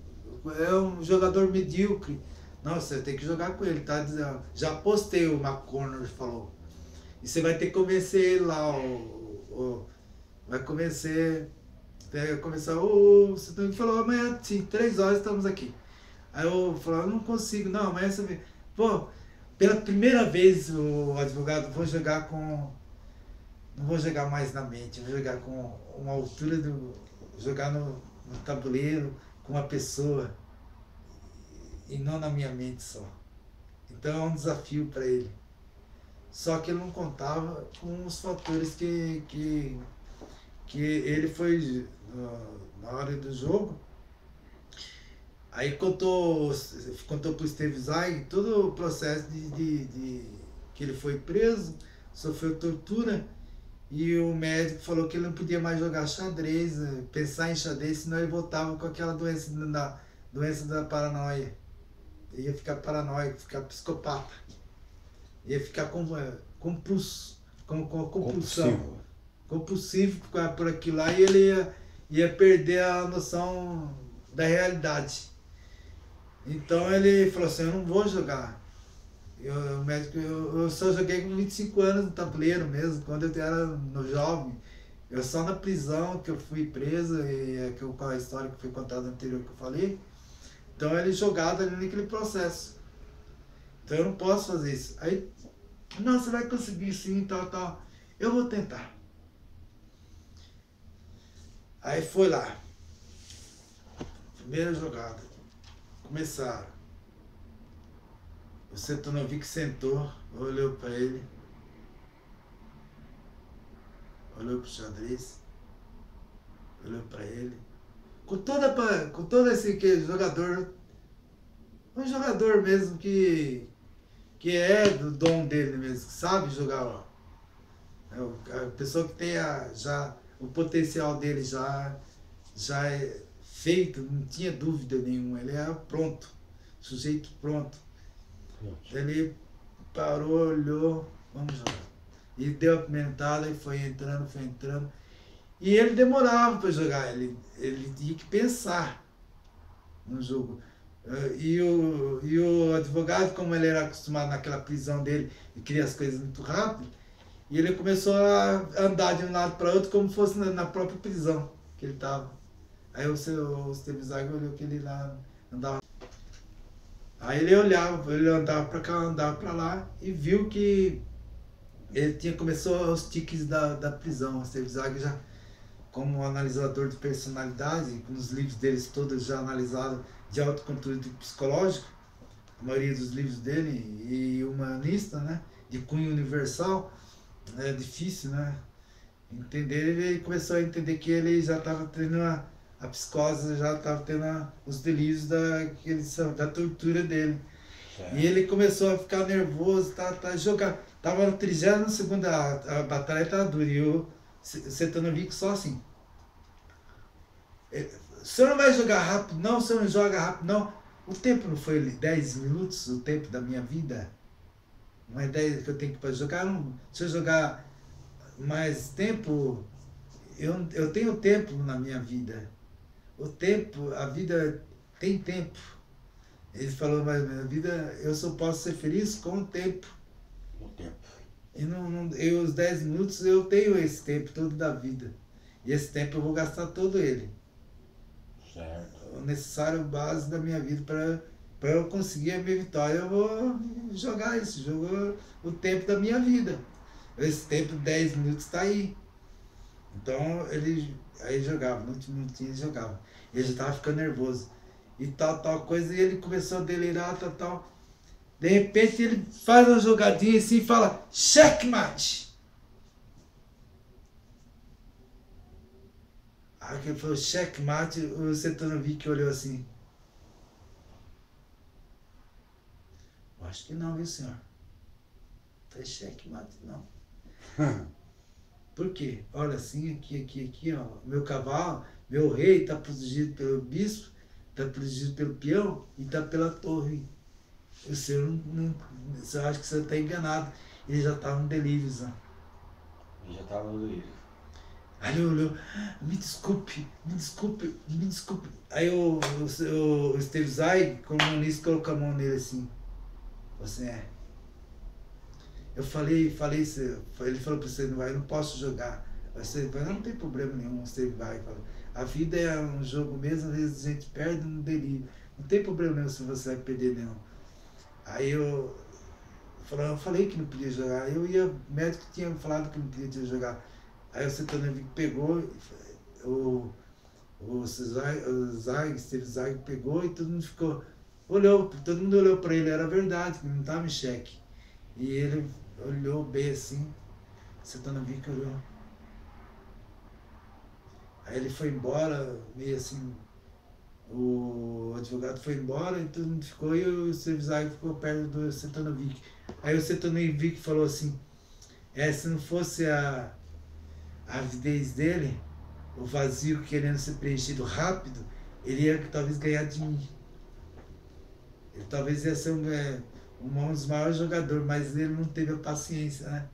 É um jogador medíocre. Não, você tem que jogar com ele, tá? Já postei, o McConnor falou. E você vai ter que convencer ele lá, vai convencer. Começar, você falou, amanhã sim, 3 horas estamos aqui. Aí eu falei, eu não consigo, não, amanhã você vê. Pô, pela primeira vez o advogado, não vou jogar mais na mente, vou jogar com uma altura jogar no tabuleiro com uma pessoa e não na minha mente só. Então é um desafio para ele. Só que ele não contava com os fatores que ele foi na hora do jogo. Aí contou pro Steve Zweig todo o processo que ele foi preso, sofreu tortura, e o médico falou que ele não podia mais jogar xadrez, pensar em xadrez, senão ele voltava com aquela doença da paranoia. Ele ia ficar paranoico, ficar psicopata. Ia ficar com compulsão. Compulsivo por aquilo lá, e ele ia perder a noção da realidade. Então ele falou assim, eu não vou jogar. Eu só joguei com 25 anos no tabuleiro mesmo, quando eu era no jovem. Eu só na prisão que eu fui preso, e com a história que foi contada anterior que eu falei. Então ele jogado ali naquele processo. Então eu não posso fazer isso. Aí, não, você vai conseguir sim, tal. Eu vou tentar. Aí foi lá. Primeira jogada. Começaram. O Stanovic sentou, olhou para ele. Olhou para o xadrez. Olhou para ele. Com todo esse jogador. Um jogador mesmo que é do dom dele mesmo, que sabe jogar. A pessoa que tem já o potencial dele já é feito, não tinha dúvida nenhuma, ele era pronto, sujeito pronto. Ele parou, olhou, vamos jogar. E deu a pimentada e foi entrando. E ele demorava para jogar, ele tinha que pensar no jogo. E o advogado, como ele era acostumado naquela prisão dele e queria as coisas muito rápido, e ele começou a andar de um lado para outro como fosse na própria prisão que ele estava. Aí o Steve Zweig olhou que ele lá andava. Aí ele andava para cá, andava para lá e viu que ele começou os tiques da prisão. O Steve Zweig já, como analisador de personalidade, com os livros deles todos já analisados de autocontrole psicológico, a maioria dos livros dele, e humanista, né, de cunho universal, é difícil, né, entender. Ele começou a entender que ele já estava tendo a psicose, já estava tendo os delírios da tortura dele. E ele começou a ficar nervoso, jogar. Estava no 32º, a batalha estava dura, e o Stanovic só assim. O senhor não vai jogar rápido, não? O senhor não joga rápido, não? O tempo não foi 10 minutos, o tempo da minha vida? uma ideia que eu tenho para jogar. Não, se eu jogar mais tempo, eu tenho tempo na minha vida. O tempo, a vida tem tempo. Ele falou, mas minha vida, eu só posso ser feliz com o tempo. O tempo. E os 10 minutos eu tenho esse tempo todo da vida. E esse tempo eu vou gastar todo ele. Certo. O necessário base da minha vida para eu conseguir a minha vitória. Eu vou jogar esse jogo, o tempo da minha vida. Esse tempo, 10 minutos, está aí. Então aí jogava, no último minutinho ele jogava. Ele já estava ficando nervoso. E tal coisa, e ele começou a delirar, tal. De repente ele faz uma jogadinha assim e fala, checkmate! Aí que ele falou, checkmate, o Setonovic olhou assim. Eu acho que não, viu, senhor? Não é checkmate, não. Por quê? Olha assim, aqui, ó. Meu cavalo, meu rei está protegido pelo bispo, está protegido pelo peão e está pela torre. O senhor você acha que você está enganado. Ele já estava no delírio, Zé. Ele já estava no delírio. Aí ele olhou, me desculpe. Aí o Steve Zaig, como nisso, colocou a mão nele assim. Você é. Eu falei, ele falou para você, eu não posso jogar. Você não tem problema nenhum, você vai. A vida é um jogo mesmo, às vezes a gente perde no delírio. Não tem problema nenhum se você vai perder, não. Aí eu falei que não podia jogar. O médico tinha falado que não podia jogar. Aí o Setonovic pegou, Steve Zaig pegou e todo mundo todo mundo olhou para ele, era verdade, que não estava em xeque. E ele olhou bem assim, o Setonovic olhou. Aí ele foi embora, meio assim, o advogado foi embora e todo mundo ficou, e o Steve Zaig ficou perto do Setonovic. Aí o Setonovic falou assim, se não fosse a avidez dele, o vazio querendo ser preenchido rápido, ele ia talvez ganhar de mim. Ele talvez ia ser um dos maiores jogadores, mas ele não teve a paciência, né?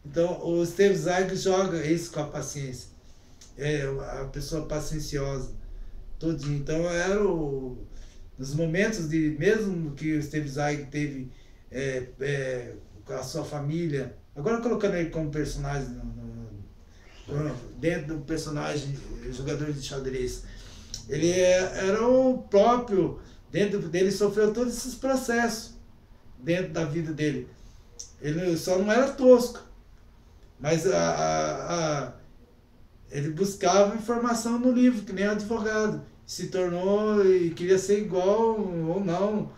Então o Steve Zaig joga isso com a paciência. A pessoa pacienciosa. Todinho. Então nos momentos mesmo que o Steve Zaig teve com a sua família, agora colocando ele como personagem dentro do personagem jogador de xadrez, ele era o próprio, dentro dele sofreu todos esses processos dentro da vida dele. Ele só não era tosco, mas ele buscava informação no livro, que nem advogado. Se tornou e queria ser igual ou não,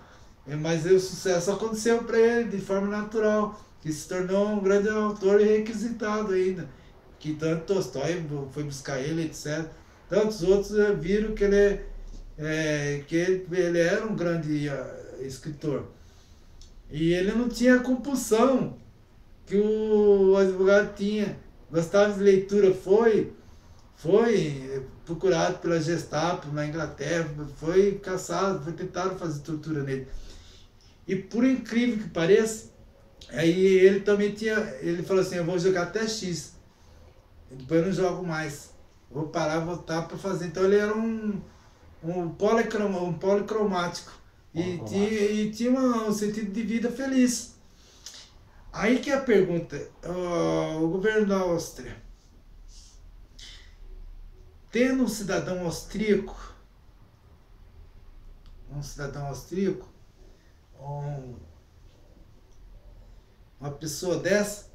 mas o sucesso aconteceu para ele de forma natural, que se tornou um grande autor e requisitado ainda, que tanto Tolstói foi buscar ele, etc. Tantos outros viram que ele era um grande escritor. E ele não tinha a compulsão que o advogado tinha. Gostava de leitura, foi procurado pela Gestapo na Inglaterra, foi caçado, tentaram fazer tortura nele. E por incrível que pareça, aí ele também ele falou assim, eu vou jogar até X, depois eu não jogo mais, vou parar, voltar para fazer. Então ele era um policromático e tinha um sentido de vida feliz. Aí que é a pergunta, o governo da Áustria, tendo um cidadão austríaco, uma pessoa dessa,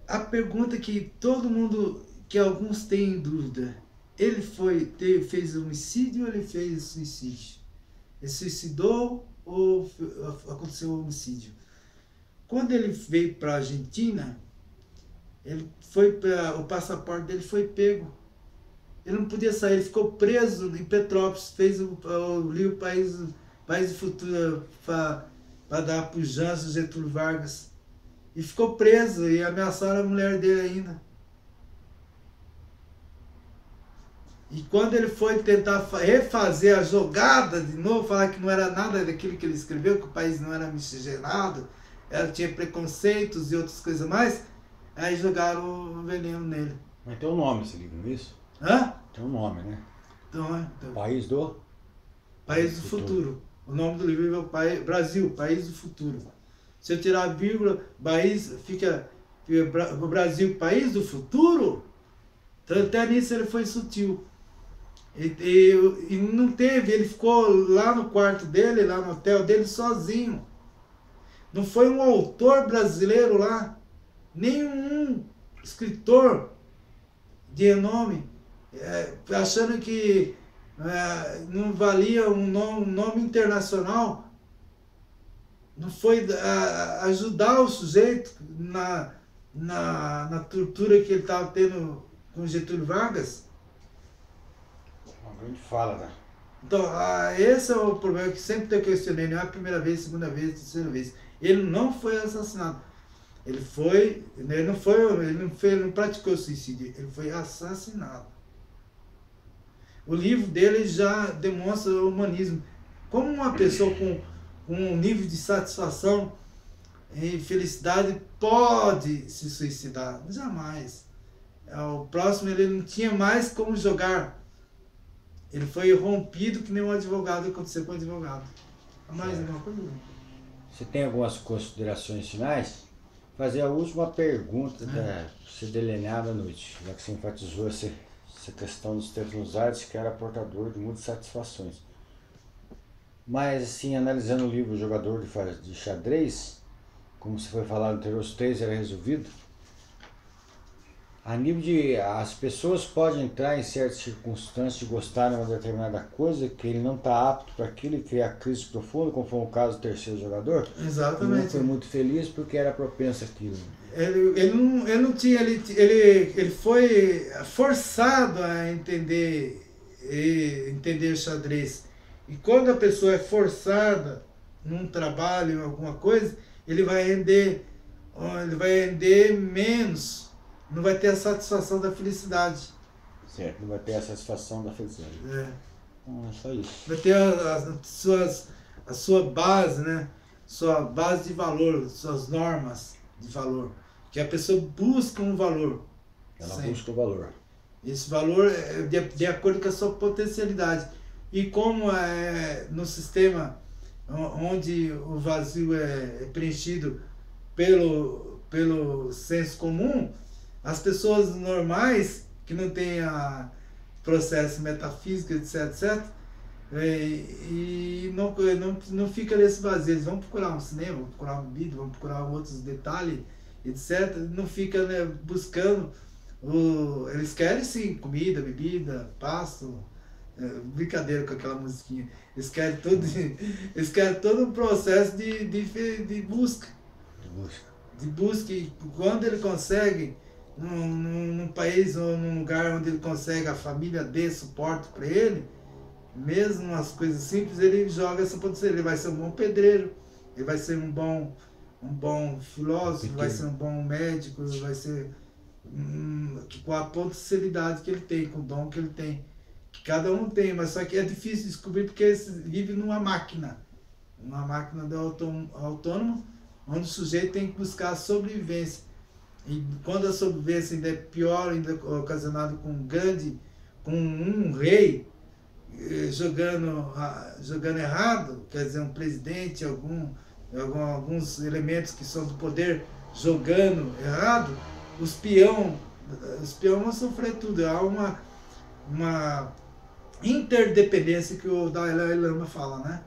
a pergunta que todo mundo, que alguns têm dúvida, ele fez homicídio ou ele fez suicídio? Ele suicidou ou aconteceu um homicídio? Quando ele veio para a Argentina, o passaporte dele foi pego. Ele não podia sair, ele ficou preso em Petrópolis, fez o País do Futuro para dar para o Janso Getúlio Vargas. E ficou preso e ameaçaram a mulher dele ainda. E quando ele foi tentar refazer a jogada de novo, falar que não era nada daquilo que ele escreveu, que o país não era miscigenado, tinha preconceitos e outras coisas mais, aí jogaram o veneno nele. Mas tem um nome esse livro, não é isso? Hã? Tem um nome, né? Então, País do Futuro. O nome do livro é Brasil, País do Futuro. Se eu tirar a vírgula, fica o Brasil, País do Futuro. Então até nisso ele foi sutil. E não teve, ele ficou lá no quarto dele, lá no hotel dele, sozinho. Não foi um autor brasileiro lá, nenhum escritor de renome, achando que não valia um nome internacional. Não foi ajudar o sujeito na tortura que ele estava tendo com Getúlio Vargas. Uma grande fala, né? Então, esse é o problema que sempre eu questionei, não é a primeira vez, segunda vez, terceira vez. Ele não foi assassinado. Ele não praticou suicídio, ele foi assassinado. O livro dele já demonstra o humanismo. Como uma pessoa com um nível de satisfação e felicidade pode se suicidar? Jamais. O próximo ele não tinha mais como jogar. Ele foi rompido que nem um advogado, aconteceu com o advogado. Mais alguma coisa? Você tem algumas considerações finais? Fazer a última pergunta para você delinear da noite, já que você enfatizou essa questão dos Stefano Zweig, que era portador de muitas satisfações. Mas, assim, analisando o livro Jogador de Xadrez, como você foi falado anterior, os três era resolvido. A nível de... As pessoas podem entrar em certas circunstâncias de gostar de uma determinada coisa, que ele não está apto para aquilo e criar crise profunda, como foi o caso do terceiro jogador. Exatamente. Ele não foi muito feliz porque era propenso àquilo. Ele não tinha... Ele foi forçado a entender o xadrez. E quando a pessoa é forçada num trabalho, em alguma coisa, ele vai render menos. Não vai ter a satisfação da felicidade. Certo, não vai ter a satisfação da felicidade. Não, é só isso. Vai ter a sua base, né? Sua base de valor, suas normas de valor. Que a pessoa busca um valor. Ela busca o valor. Esse valor é de acordo com a sua potencialidade. E como no sistema onde o vazio é preenchido pelo senso comum, as pessoas normais, que não têm processo metafísico, etc., e não fica nesse vazio. Eles vão procurar um cinema, vão procurar um vídeo, vão procurar outros detalhes, etc. Não fica, né, buscando. Eles querem sim comida, bebida, pasto, brincadeira com aquela musiquinha. Eles querem todo um processo de busca. De busca. E quando ele consegue, num país ou num lugar onde ele consegue, a família dê suporte para ele, mesmo as coisas simples, ele joga essa potencial. Ele vai ser um bom pedreiro, ele vai ser um bom filósofo, vai ser um bom médico, vai ser com a potencialidade que ele tem, com o dom que ele tem, que cada um tem, mas só que é difícil descobrir porque ele vive numa máquina do autônomo, onde o sujeito tem que buscar a sobrevivência. E quando a sobrevivência ainda é pior, ainda ocasionado com um rei jogando errado, quer dizer, um presidente, alguns elementos que são do poder jogando errado, os peões vão sofrer tudo. Há uma interdependência que o Dalai Lama fala, né?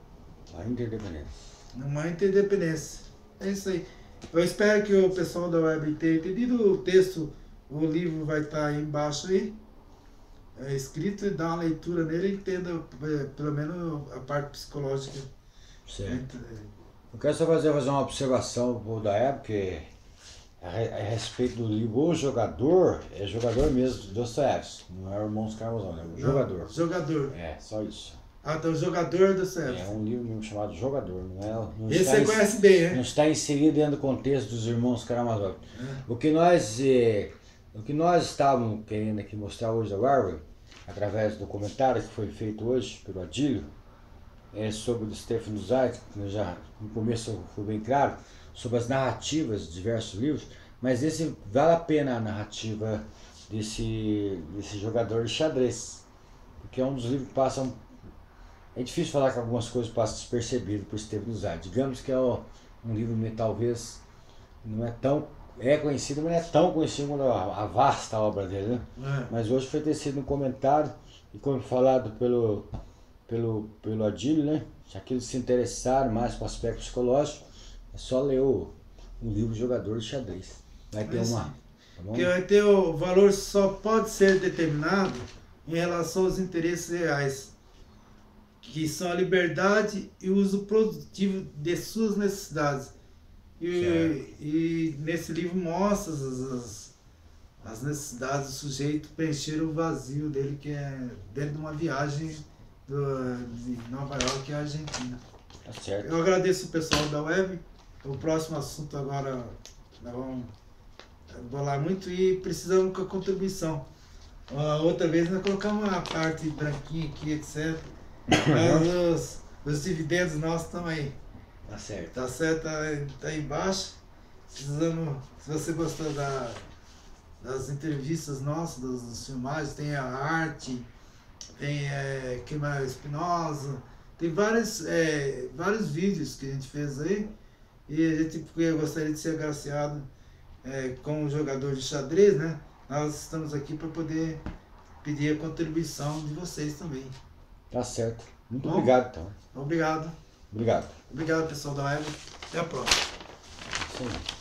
A interdependência. Uma interdependência. É isso aí. Eu espero que o pessoal da web tenha entendido o texto. O livro vai estar aí embaixo aí, escrito, e dá uma leitura nele e entenda pelo menos a parte psicológica. Certo. Eu quero só fazer uma observação pro Daeb, que a respeito do livro O Jogador, é jogador mesmo do Dostoiévski, não é o Irmãos Karamazov, é o Jogador. Jogador. É, só isso. Então, Jogador do Dostoiévski. É um livro mesmo chamado Jogador, não Esse você conhece bem, né? Não está inserido dentro do contexto dos Irmãos Karamazov. O que nós estávamos querendo aqui mostrar hoje da Warwick através do comentário que foi feito hoje pelo Adílio, sobre o Stefan Zweig, que já no começo foi bem claro, sobre as narrativas de diversos livros, mas esse vale a pena a narrativa desse jogador de xadrez, porque é um dos livros que passam. É difícil falar que algumas coisas passam despercebido por Stefan Zweig. Digamos que é um livro que talvez não é tão. É conhecido, mas não é tão conhecido quanto a vasta obra dele, né? Mas hoje foi tecido um comentário, e como falado pelo Adílio, né? Se aqueles se interessarem mais com o aspecto psicológico, é só ler o livro Jogador de Xadrez. Vai ter uma. Tá bom? Que vai ter o valor só pode ser determinado em relação aos interesses reais, que são a liberdade e o uso produtivo de suas necessidades. E nesse livro mostra as necessidades do sujeito preencher o vazio dele, que é dentro de uma viagem de Nova York à Argentina. Tá certo. Eu agradeço o pessoal da web. O próximo assunto agora nós vamos bolar muito e precisamos com a contribuição. Outra vez nós colocamos a parte branquinha aqui, etc. Mas os dividendos nossos estão aí. Tá certo. Tá certo, tá aí embaixo. Precisamos, se você gostou das entrevistas nossas, das filmagens, tem a arte, tem Kemal Espinosa, tem vários vídeos que a gente fez aí. E a gente gostaria de ser agraciado como jogador de xadrez, né? Nós estamos aqui para poder pedir a contribuição de vocês também. Tá certo. Muito obrigado, então. Obrigado. Obrigado. Obrigado, pessoal da web. Até a próxima. Sim.